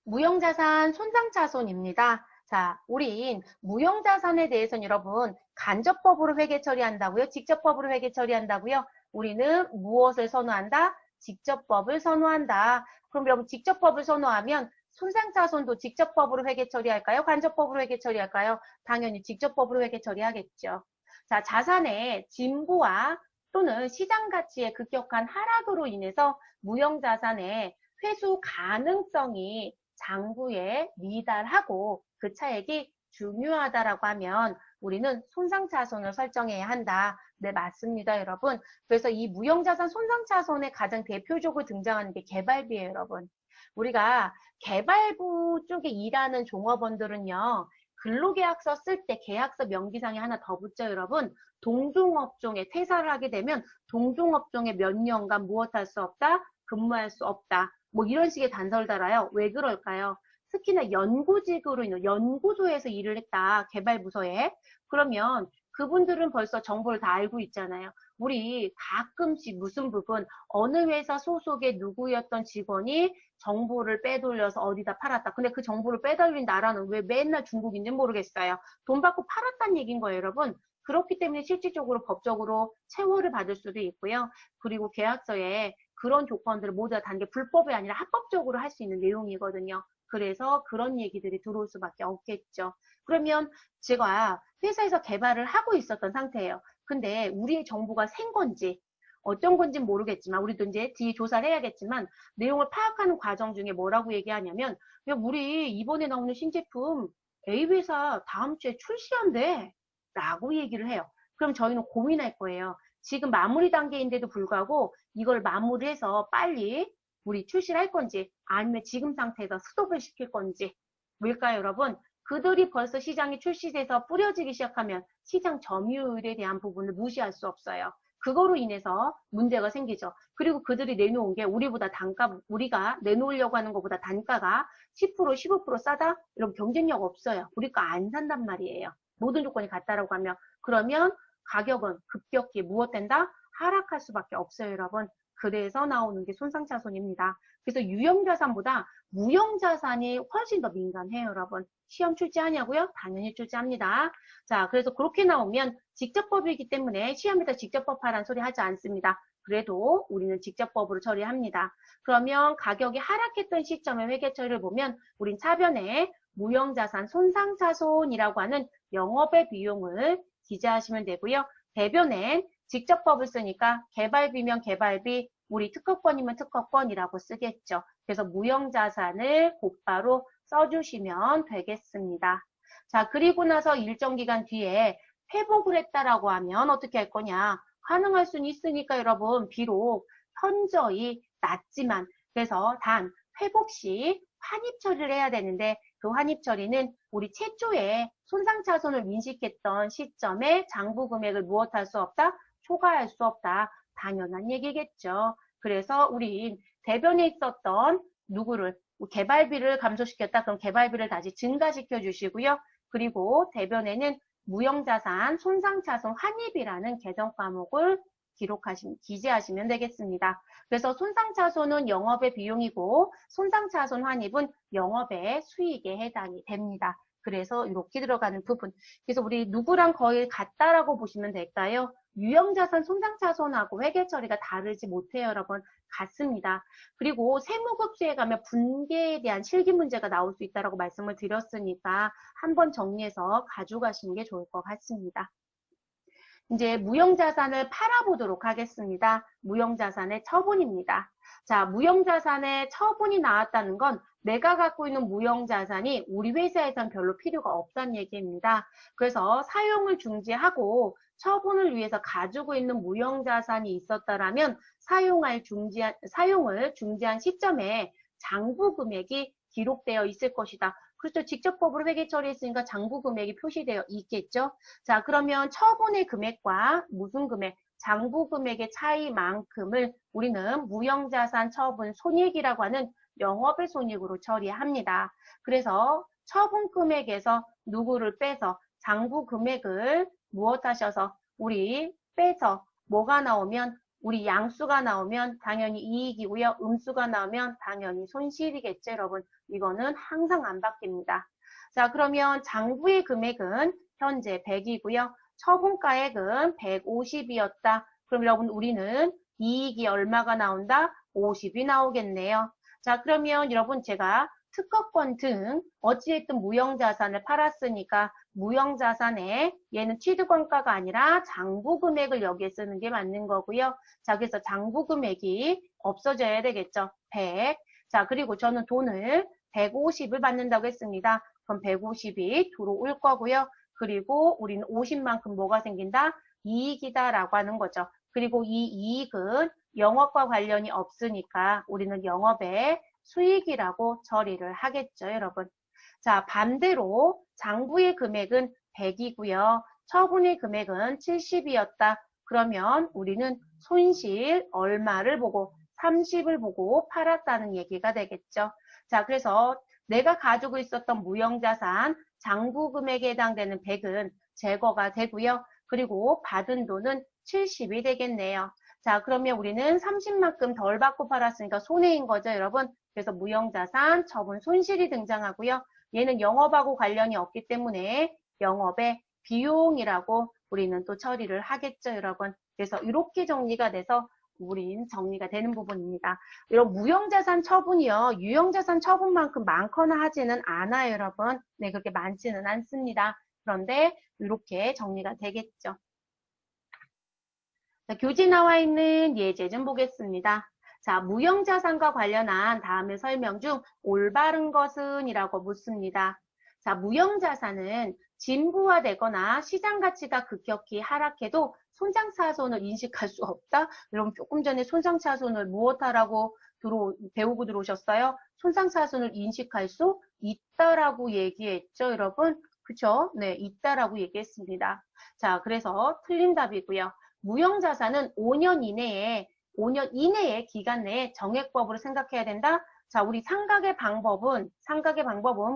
무형자산 손상차손입니다. 자, 우린 무형자산에 대해서는 여러분 간접법으로 회계 처리한다고요? 직접법으로 회계 처리한다고요? 우리는 무엇을 선호한다? 직접법을 선호한다. 그럼 여러분 직접법을 선호하면 손상차손도 직접법으로 회계 처리할까요? 간접법으로 회계 처리할까요? 당연히 직접법으로 회계 처리하겠죠. 자, 자산의 진부와 또는 시장 가치의 급격한 하락으로 인해서 무형자산의 회수 가능성이 장부에 미달하고 그 차액이 중요하다라고 하면 우리는 손상차손을 설정해야 한다. 네, 맞습니다, 여러분. 그래서 이 무형자산 손상차손에 가장 대표적으로 등장하는 게 개발비예요, 여러분. 우리가 개발부 쪽에 일하는 종업원들은요. 근로계약서 쓸 때 계약서 명기상에 하나 더 붙죠, 여러분. 동종업종에 퇴사를 하게 되면 동종업종에 몇 년간 무엇할 수 없다? 근무할 수 없다. 뭐 이런 식의 단서를 달아요. 왜 그럴까요? 특히나 연구직으로 있는 연구소에서 일을 했다. 개발부서에. 그러면 그분들은 벌써 정보를 다 알고 있잖아요. 우리 가끔씩 무슨 부분 어느 회사 소속의 누구였던 직원이 정보를 빼돌려서 어디다 팔았다. 근데 그 정보를 빼돌린 나라는 왜 맨날 중국인지 모르겠어요. 돈 받고 팔았다는 얘기인 거예요, 여러분. 그렇기 때문에 실질적으로 법적으로 체벌을 받을 수도 있고요. 그리고 계약서에 그런 조건들을 모두 다 단계 불법이 아니라 합법적으로 할 수 있는 내용이거든요. 그래서 그런 얘기들이 들어올 수밖에 없겠죠. 그러면 제가 회사에서 개발을 하고 있었던 상태예요. 근데 우리의 정보가 샌 건지 어떤 건지는 모르겠지만 우리도 이제 뒤 조사를 해야겠지만 내용을 파악하는 과정 중에 뭐라고 얘기하냐면 야, 우리 이번에 나오는 신제품 A 회사 다음 주에 출시한대 라고 얘기를 해요. 그럼 저희는 고민할 거예요. 지금 마무리 단계인데도 불구하고 이걸 마무리해서 빨리 우리 출시를 할 건지 아니면 지금 상태에서 스톱을 시킬 건지. 왜일까요, 여러분? 그들이 벌써 시장에 출시돼서 뿌려지기 시작하면 시장 점유율에 대한 부분을 무시할 수 없어요. 그거로 인해서 문제가 생기죠. 그리고 그들이 내놓은 게 우리보다 우리가 내놓으려고 하는 것보다 단가가 10%, 15% 싸다? 이런 경쟁력 없어요. 우리 거 안 산단 말이에요. 모든 조건이 같다라고 하면. 그러면 가격은 급격히 무엇된다? 하락할 수밖에 없어요, 여러분. 그래서 나오는 게 손상차손입니다. 그래서 유형자산보다 무형자산이 훨씬 더 민감해요, 여러분. 시험 출제하냐고요? 당연히 출제합니다. 자, 그래서 그렇게 나오면 직접법이기 때문에 시험에서 직접법하라는 소리 하지 않습니다. 그래도 우리는 직접법으로 처리합니다. 그러면 가격이 하락했던 시점의 회계 처리를 보면 우린 차변에 무형자산 손상차손이라고 하는 영업의 비용을 기재하시면 되고요. 대변엔 직접법을 쓰니까 개발비면 개발비, 우리 특허권이면 특허권이라고 쓰겠죠. 그래서 무형자산을 곧바로 써주시면 되겠습니다. 자, 그리고 나서 일정 기간 뒤에 회복을 했다라고 하면 어떻게 할 거냐? 가능할 수는 있으니까 여러분, 비록 현저히 낮지만, 그래서 단 회복 시 환입 처리를 해야 되는데 그 환입 처리는 우리 최초에 손상차손을 인식했던 시점에 장부 금액을 무엇할 수 없다? 초과할 수 없다. 당연한 얘기겠죠. 그래서 우리 대변에 있었던 누구를 개발비를 감소시켰다. 그럼 개발비를 다시 증가시켜 주시고요. 그리고 대변에는 무형자산 손상차손 환입이라는 개정 과목을 기재하시면 되겠습니다. 그래서 손상차손은 영업의 비용이고 손상차손 환입은 영업의 수익에 해당이 됩니다. 그래서 이렇게 들어가는 부분. 그래서 우리 누구랑 거의 같다라고 보시면 될까요? 유형자산 손상차손하고 회계처리가 다르지 못해요, 여러분. 같습니다. 그리고 세무급수에 가면 분계에 대한 실기 문제가 나올 수 있다고 말씀을 드렸으니까 한번 정리해서 가져가시는 게 좋을 것 같습니다. 이제 무형자산을 팔아보도록 하겠습니다. 무형자산의 처분입니다. 자, 무형자산의 처분이 나왔다는 건 내가 갖고 있는 무형자산이 우리 회사에선 별로 필요가 없다는 얘기입니다. 그래서 사용을 중지하고 처분을 위해서 가지고 있는 무형자산이 있었다라면 사용을 중지한 시점에 장부 금액이 기록되어 있을 것이다. 그렇죠. 직접법으로 회계 처리했으니까 장부 금액이 표시되어 있겠죠. 자, 그러면 처분의 금액과 무슨 금액, 장부 금액의 차이만큼을 우리는 무형자산 처분 손익이라고 하는 영업의 손익으로 처리합니다. 그래서 처분 금액에서 누구를 빼서 장부 금액을 무엇하셔서 우리 빼서 뭐가 나오면 우리 양수가 나오면 당연히 이익이고요. 음수가 나오면 당연히 손실이겠죠, 여러분. 이거는 항상 안 바뀝니다. 자, 그러면 장부의 금액은 현재 100이고요. 처분가액은 150이었다. 그럼 여러분 우리는 이익이 얼마가 나온다? 50이 나오겠네요. 자, 그러면 여러분 제가 특허권 등 어찌됐든 무형자산을 팔았으니까 무형자산에 얘는 취득원가가 아니라 장부금액을 여기에 쓰는 게 맞는 거고요. 자, 그래서 장부금액이 없어져야 되겠죠. 100. 자, 그리고 저는 돈을 150을 받는다고 했습니다. 그럼 150이 들어올 거고요. 그리고 우리는 50만큼 뭐가 생긴다? 이익이다라고 하는 거죠. 그리고 이 이익은 영업과 관련이 없으니까 우리는 영업의 수익이라고 처리를 하겠죠, 여러분. 자, 반대로 장부의 금액은 100이고요. 처분의 금액은 70이었다. 그러면 우리는 손실 얼마를 보고 30을 보고 팔았다는 얘기가 되겠죠. 자, 그래서 내가 가지고 있었던 무형자산 장부 금액에 해당되는 100은 제거가 되고요. 그리고 받은 돈은 70이 되겠네요. 자, 그러면 우리는 30만큼 덜 받고 팔았으니까 손해인 거죠, 여러분. 그래서 무형자산 처분 손실이 등장하고요. 얘는 영업하고 관련이 없기 때문에 영업의 비용이라고 우리는 또 처리를 하겠죠, 여러분. 그래서 이렇게 정리가 돼서 우린 정리가 되는 부분입니다. 이런 무형자산 처분이요. 유형자산 처분만큼 많거나 하지는 않아요, 여러분. 네, 그렇게 많지는 않습니다. 그런데 이렇게 정리가 되겠죠. 자, 교재 나와 있는 예제 좀 보겠습니다. 자, 무형자산과 관련한 다음의 설명 중 올바른 것은? 이라고 묻습니다. 자, 무형자산은 진부화되거나 시장 가치가 급격히 하락해도 손장차손을 인식할 수 없다? 여러분 조금 전에 손장차손을 무엇하라고 배우고 들어오셨어요? 손장차손을 인식할 수 있다라고 얘기했죠, 여러분? 그쵸? 네, 있다라고 얘기했습니다. 자, 그래서 틀린 답이고요. 무형자산은 5년 이내의 기간 내에 정액법으로 생각해야 된다. 자, 우리 상각의 방법은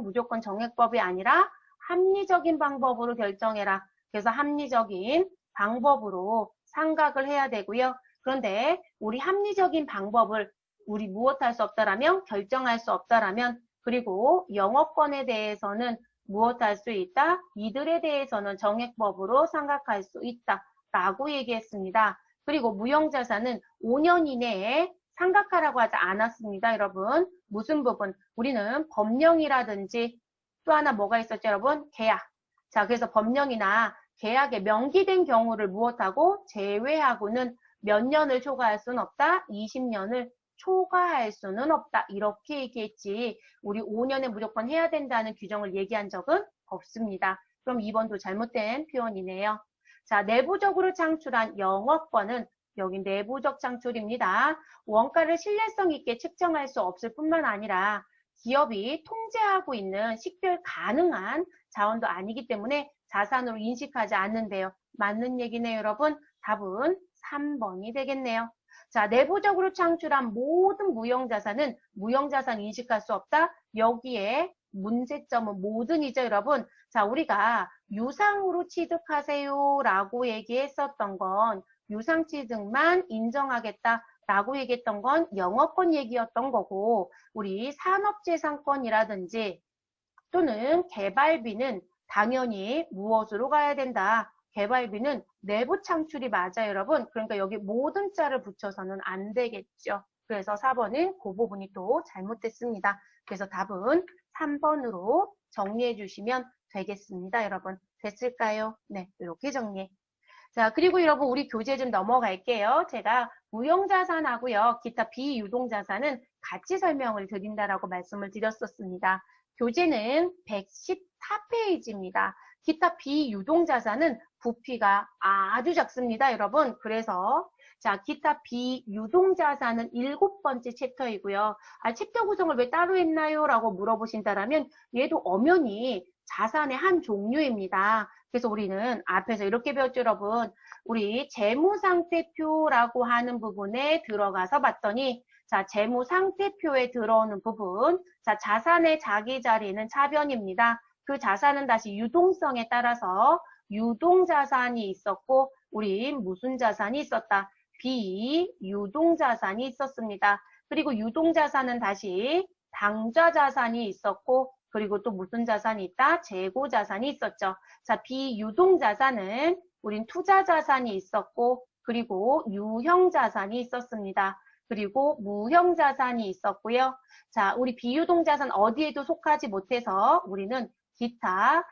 무조건 정액법이 아니라 합리적인 방법으로 결정해라. 그래서 합리적인 방법으로 상각을 해야 되고요. 그런데 우리 합리적인 방법을 우리 무엇할 수 없다라면, 결정할 수 없다라면, 그리고 영업권에 대해서는 무엇할 수 있다? 이들에 대해서는 정액법으로 상각할 수 있다. 라고 얘기했습니다. 그리고 무형자산은 5년 이내에 상각하라고 하지 않았습니다, 여러분. 무슨 부분? 우리는 법령이라든지 또 하나 뭐가 있었죠, 여러분? 계약. 자, 그래서 법령이나 계약에 명기된 경우를 무엇하고 제외하고는 몇 년을 초과할 수는 없다? 20년을 초과할 수는 없다. 이렇게 얘기했지. 우리 5년에 무조건 해야 된다는 규정을 얘기한 적은 없습니다. 그럼 2번도 잘못된 표현이네요. 자, 내부적으로 창출한 영업권은 여기 내부적 창출입니다. 원가를 신뢰성 있게 측정할 수 없을 뿐만 아니라 기업이 통제하고 있는 식별 가능한 자원도 아니기 때문에 자산으로 인식하지 않는데요. 맞는 얘기네요, 여러분. 답은 3번이 되겠네요. 자, 내부적으로 창출한 모든 무형자산은 무형자산 인식할 수 없다. 여기에 문제점은 모든이죠, 여러분. 자, 우리가 유상으로 취득하세요 라고 얘기했었던 건 유상취득만 인정하겠다라고 얘기했던 건 영업권 얘기였던 거고, 우리 산업재산권이라든지 또는 개발비는 당연히 무엇으로 가야 된다. 개발비는 내부 창출이 맞아요, 여러분. 그러니까 여기 모든 자를 붙여서는 안 되겠죠. 그래서 4번은 그 부분이 또 잘못됐습니다. 그래서 답은 3번으로 정리해 주시면 되겠습니다, 여러분. 됐을까요? 네, 이렇게 정리해. 자, 그리고 여러분 우리 교재 좀 넘어갈게요. 제가 무형자산하고요, 기타 비유동자산은 같이 설명을 드린다라고 말씀을 드렸었습니다. 교재는 114페이지입니다. 기타 비유동자산은 부피가 아주 작습니다, 여러분. 그래서 자, 기타 비유동자산은 7번째 챕터이고요. 아, 챕터 구성을 왜 따로 했나요? 라고 물어보신다면 얘도 엄연히 자산의 한 종류입니다. 그래서 우리는 앞에서 이렇게 배웠죠, 여러분. 우리 재무상태표라고 하는 부분에 들어가서 봤더니 자, 재무상태표에 들어오는 부분, 자, 자산의 자기 자리는 차변입니다. 그 자산은 다시 유동성에 따라서 유동자산이 있었고, 우리 무슨 자산이 있었다? 비유동자산이 있었습니다. 그리고 유동자산은 다시 당좌자산이 있었고, 그리고 또 무슨 자산이 있다? 재고자산이 있었죠. 자, 비유동자산은 우린 투자자산이 있었고, 그리고 유형자산이 있었습니다. 그리고 무형자산이 있었고요. 자, 우리 비유동자산 어디에도 속하지 못해서 우리는 기타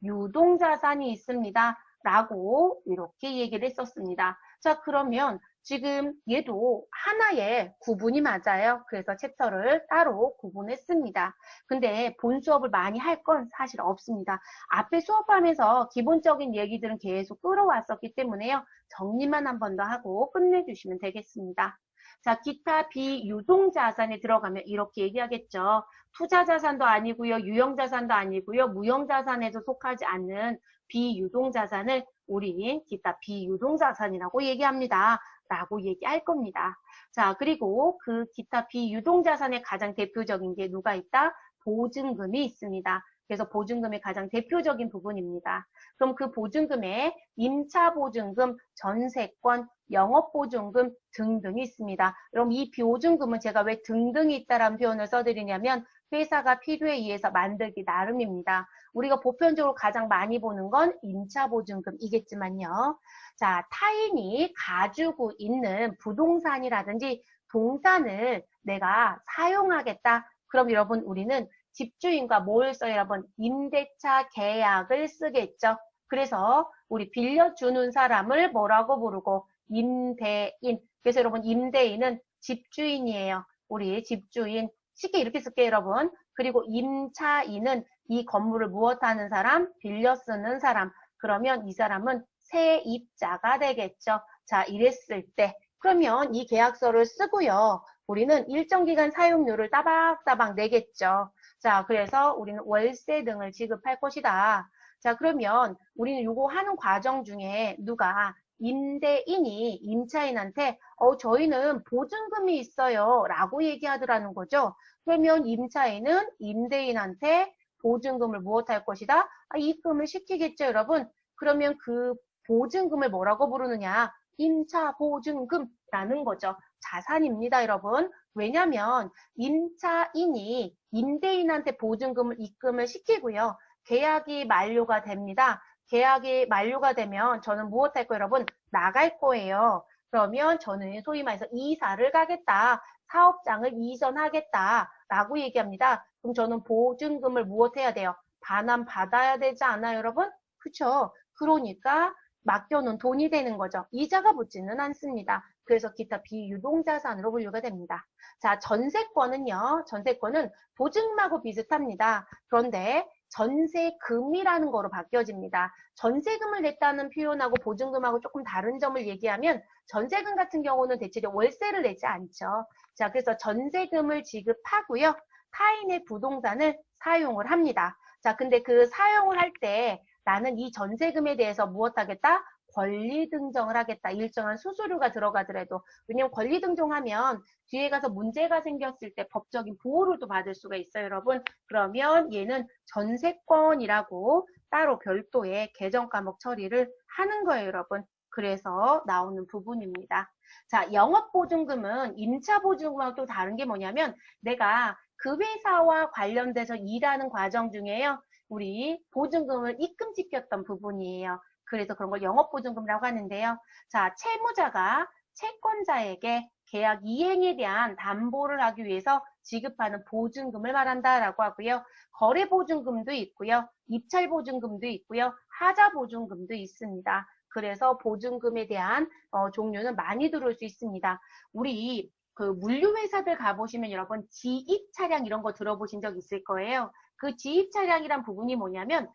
비유동자산이 있습니다. 라고 이렇게 얘기를 했었습니다. 자, 그러면 지금 얘도 하나의 구분이 맞아요. 그래서 챕터를 따로 구분했습니다. 근데 본 수업을 많이 할 건 사실 없습니다. 앞에 수업하면서 기본적인 얘기들은 계속 끌어왔었기 때문에요. 정리만 한 번 더 하고 끝내주시면 되겠습니다. 자, 기타 비유동자산에 들어가면 이렇게 얘기하겠죠. 투자자산도 아니고요. 유형자산도 아니고요. 무형자산에도 속하지 않는 비유동자산을 우리는 기타 비유동자산이라고 얘기합니다. 라고 얘기할 겁니다. 자, 그리고 그 기타 비유동자산의 가장 대표적인 게 누가 있다? 보증금이 있습니다. 그래서 보증금의 가장 대표적인 부분입니다. 그럼 그 보증금에 임차보증금, 전세권, 영업보증금 등등이 있습니다. 그럼 이 보증금은 제가 왜 등등이 있다라는 표현을 써드리냐면 회사가 필요에 의해서 만들기 나름입니다. 우리가 보편적으로 가장 많이 보는 건 임차보증금이겠지만요. 자, 타인이 가지고 있는 부동산이라든지 동산을 내가 사용하겠다. 그럼 여러분 우리는 집주인과 뭘 써요, 여러분? 임대차 계약을 쓰겠죠. 그래서 우리 빌려주는 사람을 뭐라고 부르고 임대인. 그래서 여러분 임대인은 집주인이에요. 우리 집주인. 쉽게 이렇게 쓸게요, 여러분. 그리고 임차인은 이 건물을 무엇하는 사람? 빌려 쓰는 사람. 그러면 이 사람은 세입자가 되겠죠. 자, 이랬을 때 그러면 이 계약서를 쓰고요. 우리는 일정 기간 사용료를 따박따박 내겠죠. 자, 그래서 우리는 월세 등을 지급할 것이다. 자, 그러면 우리는 요거 하는 과정 중에 누가 임대인이 임차인한테 저희는 보증금이 있어요 라고 얘기하더라는 거죠. 그러면 임차인은 임대인한테 보증금을 무엇할 것이다? 입금을 시키겠죠, 여러분. 그러면 그 보증금을 뭐라고 부르느냐? 임차보증금라는 거죠. 자산입니다, 여러분. 왜냐면 임차인이 임대인한테 보증금을 입금을 시키고요. 계약이 만료가 됩니다. 계약이 만료가 되면 저는 무엇할 거예요, 여러분? 나갈 거예요. 그러면 저는 소위 말해서 이사를 가겠다. 사업장을 이전하겠다. 라고 얘기합니다. 그럼 저는 보증금을 무엇해야 돼요? 반환받아야 되지 않아요, 여러분? 그쵸? 그러니까 맡겨놓은 돈이 되는 거죠. 이자가 붙지는 않습니다. 그래서 기타 비유동자산으로 분류가 됩니다. 자, 전세권은요. 전세권은 보증금하고 비슷합니다. 그런데 전세금이라는 거로 바뀌어집니다. 전세금을 냈다는 표현하고 보증금하고 조금 다른 점을 얘기하면 전세금 같은 경우는 대체로 월세를 내지 않죠. 자, 그래서 전세금을 지급하고요. 타인의 부동산을 사용을 합니다. 자, 근데 그 사용을 할 때 나는 이 전세금에 대해서 무엇 하겠다? 권리 등정을 하겠다. 일정한 수수료가 들어가더라도. 왜냐면 권리 등정하면 뒤에 가서 문제가 생겼을 때 법적인 보호를 또 받을 수가 있어요, 여러분. 그러면 얘는 전세권이라고 따로 별도의 개정 과목 처리를 하는 거예요, 여러분. 그래서 나오는 부분입니다. 자, 영업보증금은 임차보증금하고 또 다른 게 뭐냐면 내가 그 회사와 관련돼서 일하는 과정 중에요. 우리 보증금을 입금시켰던 부분이에요. 그래서 그런 걸 영업보증금이라고 하는데요. 자, 채무자가 채권자에게 계약 이행에 대한 담보를 하기 위해서 지급하는 보증금을 말한다라고 하고요. 거래보증금도 있고요. 입찰보증금도 있고요. 하자보증금도 있습니다. 그래서 보증금에 대한 종류는 많이 들어올 수 있습니다. 우리 그 물류회사들 가보시면 여러분 지입 차량 이런 거 들어보신 적 있을 거예요. 그 지입 차량이란 부분이 뭐냐면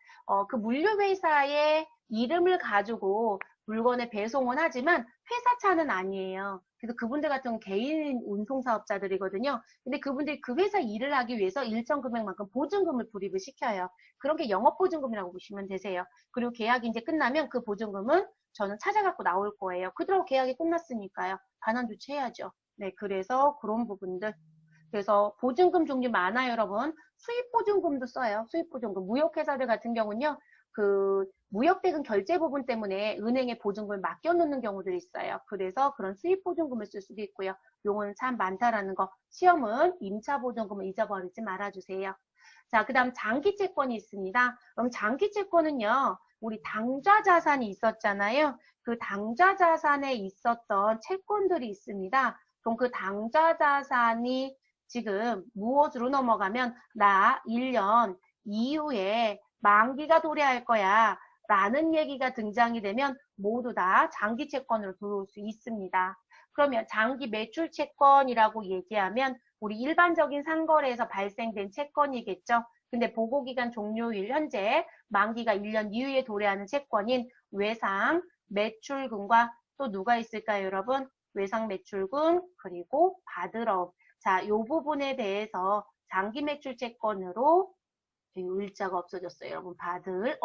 그 물류회사의 이름을 가지고 물건을 배송은 하지만 회사 차는 아니에요. 그래서 그분들 같은 경우는 개인 운송사업자들이거든요. 근데 그분들이 그 회사 일을 하기 위해서 일정 금액만큼 보증금을 불입을 시켜요. 그런 게 영업보증금이라고 보시면 되세요. 그리고 계약이 이제 끝나면 그 보증금은 저는 찾아갖고 나올 거예요. 그대로 계약이 끝났으니까요. 반환 조치해야죠. 네, 그래서 그런 부분들. 그래서 보증금 종류 많아요, 여러분. 수입보증금도 써요. 수입보증금. 무역회사들 같은 경우는요. 그 무역대금 결제 부분 때문에 은행에 보증금을 맡겨놓는 경우들이 있어요. 그래서 그런 수입보증금을 쓸 수도 있고요. 용어는 참 많다라는 거. 시험은 임차보증금을 잊어버리지 말아주세요. 자, 그 다음 장기채권이 있습니다. 그럼 장기채권은요. 우리 당좌자산이 있었잖아요. 그 당좌자산에 있었던 채권들이 있습니다. 그럼 그 당좌자산이 지금 무엇으로 넘어가면 나 1년 이후에 만기가 도래할 거야 라는 얘기가 등장이 되면 모두 다 장기 채권으로 들어올 수 있습니다. 그러면 장기 매출 채권이라고 얘기하면 우리 일반적인 상거래에서 발생된 채권이겠죠. 근데 보고기간 종료일 현재 만기가 1년 이후에 도래하는 채권인 외상 매출금과 또 누가 있을까요, 여러분? 외상 매출금 그리고 받으러 자, 이 부분에 대해서 장기 매출 채권으로 을자가 없어졌어요. 여러분 받을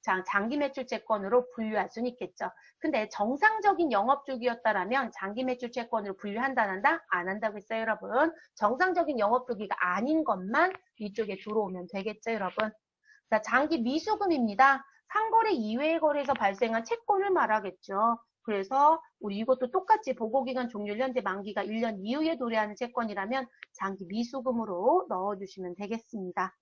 자, 장기 매출 채권으로 분류할 수는 있겠죠. 근데 정상적인 영업주기였다라면 장기 매출 채권으로 분류한다 안 한다? 안 한다고 했어요, 여러분. 정상적인 영업주기가 아닌 것만 이쪽에 들어오면 되겠죠, 여러분. 자, 장기 미수금입니다. 상거래 이외의 거래에서 발생한 채권을 말하겠죠. 그래서 우리 이것도 똑같이 보고기간 종료 현재 만기가 1년 이후에 도래하는 채권이라면 장기 미수금으로 넣어주시면 되겠습니다.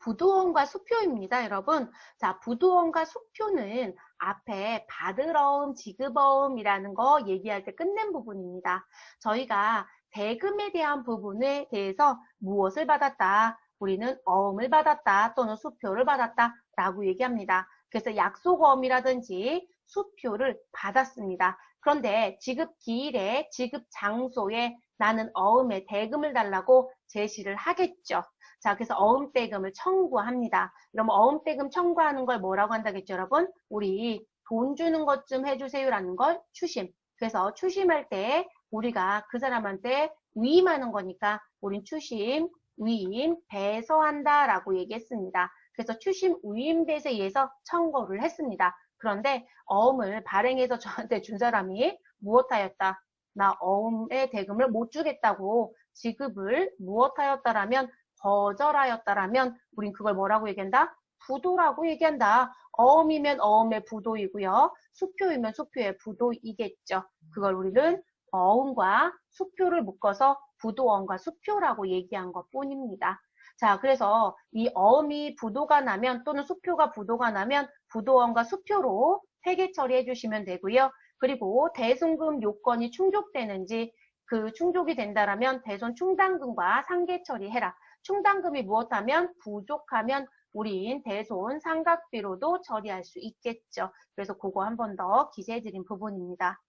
부도원과 수표입니다, 여러분. 자, 부도원과 수표는 앞에 받으러움, 지급어음이라는 거 얘기할 때 끝낸 부분입니다. 저희가 대금에 대한 부분에 대해서 무엇을 받았다? 우리는 어음을 받았다 또는 수표를 받았다 라고 얘기합니다. 그래서 약속어음이라든지 수표를 받았습니다. 그런데 지급 기일에 지급 장소에 나는 어음에 대금을 달라고 제시를 하겠죠. 자, 그래서 어음대금을 청구합니다. 그러면 어음대금 청구하는 걸 뭐라고 한다겠죠, 여러분? 우리 돈 주는 것 좀 해주세요라는 걸 추심. 그래서 추심할 때 우리가 그 사람한테 위임하는 거니까 우린 추심, 위임, 배서한다라고 얘기했습니다. 그래서 추심, 위임 배서에 의해서 청구를 했습니다. 그런데 어음을 발행해서 저한테 준 사람이 무엇하였다? 나 어음의 대금을 못 주겠다고 지급을 무엇하였다라면 거절하였다라면 우린 그걸 뭐라고 얘기한다? 부도라고 얘기한다. 어음이면 어음의 부도이고요. 수표이면 수표의 부도이겠죠. 그걸 우리는 어음과 수표를 묶어서 부도어음과 수표라고 얘기한 것 뿐입니다. 자, 그래서 이 어음이 부도가 나면 또는 수표가 부도가 나면 부도어음과 수표로 회계 처리해 주시면 되고요. 그리고 대손금 요건이 충족되는지 그 충족이 된다라면 대손 충당금과 상계 처리해라. 충당금이 무엇하면 부족하면 우린 대손 상각비로도 처리할 수 있겠죠. 그래서 그거 한 번 더 기재해드린 부분입니다.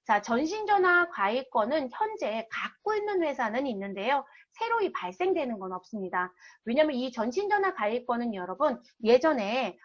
자, 전신전화 과외권은 현재 갖고 있는 회사는 있는데요. 새로이 발생되는 건 없습니다. 왜냐하면 이 전신전화 과외권은 여러분 예전에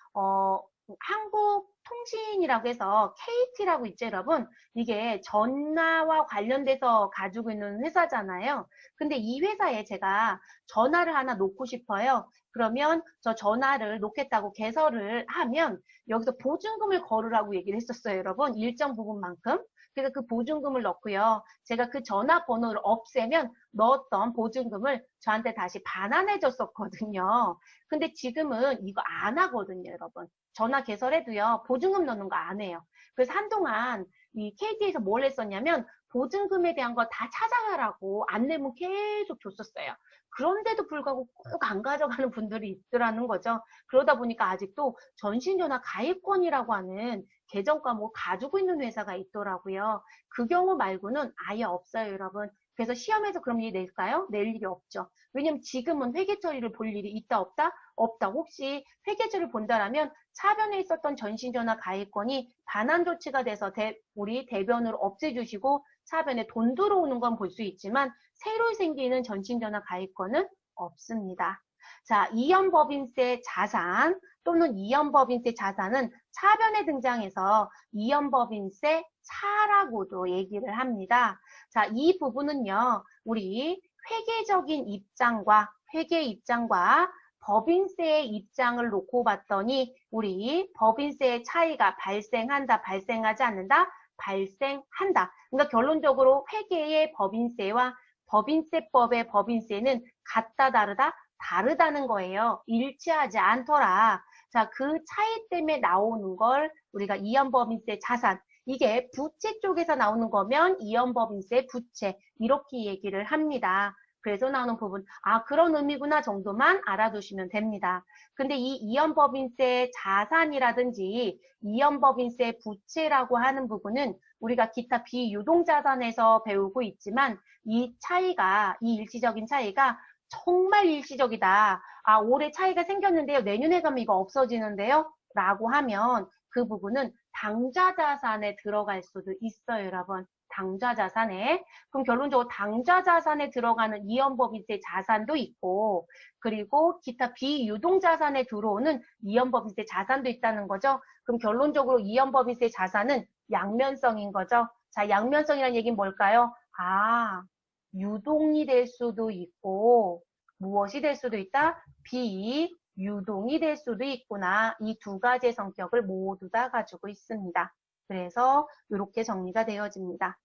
한국통신이라고 해서 KT라고 있죠, 여러분. 이게 전화와 관련돼서 가지고 있는 회사잖아요. 근데 이 회사에 제가 전화를 하나 놓고 싶어요. 그러면 저 전화를 놓겠다고 개설을 하면 여기서 보증금을 걸으라고 얘기를 했었어요, 여러분. 일정 부분만큼. 그래서 그 보증금을 넣고요. 제가 그 전화번호를 없애면 넣었던 보증금을 저한테 다시 반환해 줬었거든요. 근데 지금은 이거 안 하거든요, 여러분. 전화 개설해도요, 보증금 넣는 거 안 해요. 그래서 한동안 이 KT에서 뭘 했었냐면 보증금에 대한 거 다 찾아가라고 안내문 계속 줬었어요. 그런데도 불구하고 꼭 안 가져가는 분들이 있더라는 거죠. 그러다 보니까 아직도 전신전화 가입권이라고 하는 계정 과목을 가지고 있는 회사가 있더라고요. 그 경우 말고는 아예 없어요, 여러분. 그래서 시험에서 그럼 이 낼까요? 낼 일이 없죠. 왜냐면 지금은 회계 처리를 볼 일이 있다, 없다? 없다. 혹시 회계 처리를 본다라면 차변에 있었던 전신전화 가입권이 반환 조치가 돼서 우리 대변으로 없애주시고 차변에 돈 들어오는 건 볼 수 있지만 새로 생기는 전신전화 가입권은 없습니다. 자, 이연법인세 자산 또는 이연법인세 자산은 차변에 등장해서 이연법인세 차라고도 얘기를 합니다. 자, 이 부분은요, 우리 회계적인 입장과 회계 입장과 법인세의 입장을 놓고 봤더니 우리 법인세의 차이가 발생한다, 발생하지 않는다, 발생한다. 그러니까 결론적으로 회계의 법인세와 법인세법의 법인세는 같다, 다르다, 다르다는 거예요. 일치하지 않더라. 자, 그 차이 때문에 나오는 걸 우리가 이연법인세 자산, 이게 부채 쪽에서 나오는 거면 이연법인세 부채 이렇게 얘기를 합니다. 그래서 나오는 부분, 아, 그런 의미구나 정도만 알아두시면 됩니다. 근데 이 이연법인세 자산이라든지 이연법인세 부채라고 하는 부분은 우리가 기타 비유동자산에서 배우고 있지만 이 차이가, 이 일시적인 차이가 정말 일시적이다. 아, 올해 차이가 생겼는데요. 내년에 가면 이거 없어지는데요. 라고 하면 그 부분은 당좌자산에 들어갈 수도 있어요, 여러분. 당좌자산에. 그럼 결론적으로 당좌자산에 들어가는 이연법인세 자산도 있고 그리고 기타 비유동자산에 들어오는 이연법인세 자산도 있다는 거죠. 그럼 결론적으로 이연법인세 자산은 양면성인 거죠. 자, 양면성이라는 얘기는 뭘까요? 아, 유동이 될 수도 있고 무엇이 될 수도 있다? 비유동이 될 수도 있구나. 이 두 가지의 성격을 모두 다 가지고 있습니다. 그래서 이렇게 정리가 되어집니다.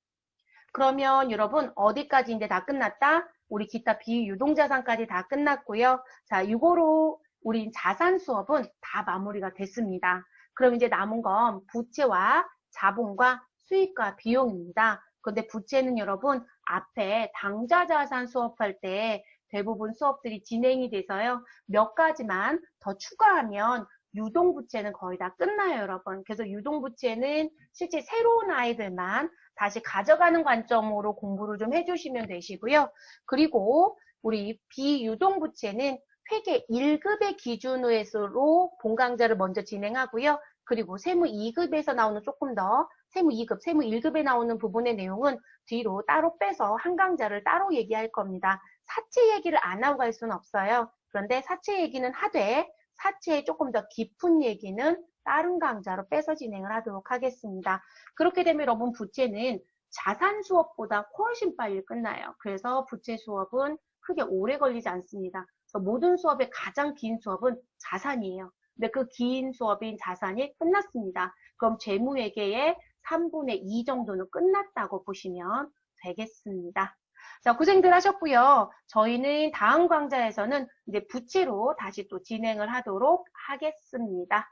그러면 여러분 어디까지 이제 다 끝났다? 우리 기타 비유동자산까지 다 끝났고요. 자, 이거로 우리 자산 수업은 다 마무리가 됐습니다. 그럼 이제 남은 건 부채와 자본과 수익과 비용입니다. 근데 부채는 여러분 앞에 당좌자산 수업할 때 대부분 수업들이 진행이 돼서요. 몇 가지만 더 추가하면 유동부채는 거의 다 끝나요, 여러분. 그래서 유동부채는 실제 새로운 아이들만 다시 가져가는 관점으로 공부를 좀 해주시면 되시고요. 그리고 우리 비유동부채는 회계 1급의 기준으로 본 강좌를 먼저 진행하고요. 그리고 세무 2급에서 나오는 조금 더 세무 2급, 세무 1급에 나오는 부분의 내용은 뒤로 따로 빼서 한 강좌를 따로 얘기할 겁니다. 사채 얘기를 안 하고 갈 수는 없어요. 그런데 사채 얘기는 하되 사채의 조금 더 깊은 얘기는 다른 강좌로 빼서 진행을 하도록 하겠습니다. 그렇게 되면 여러분 부채는 자산 수업보다 훨씬 빨리 끝나요. 그래서 부채 수업은 크게 오래 걸리지 않습니다. 그래서 모든 수업의 가장 긴 수업은 자산이에요. 근데 그 긴 수업인 자산이 끝났습니다. 그럼 재무회계의 3분의 2 정도는 끝났다고 보시면 되겠습니다. 자, 고생들 하셨고요. 저희는 다음 강좌에서는 이제 부채로 다시 또 진행을 하도록 하겠습니다.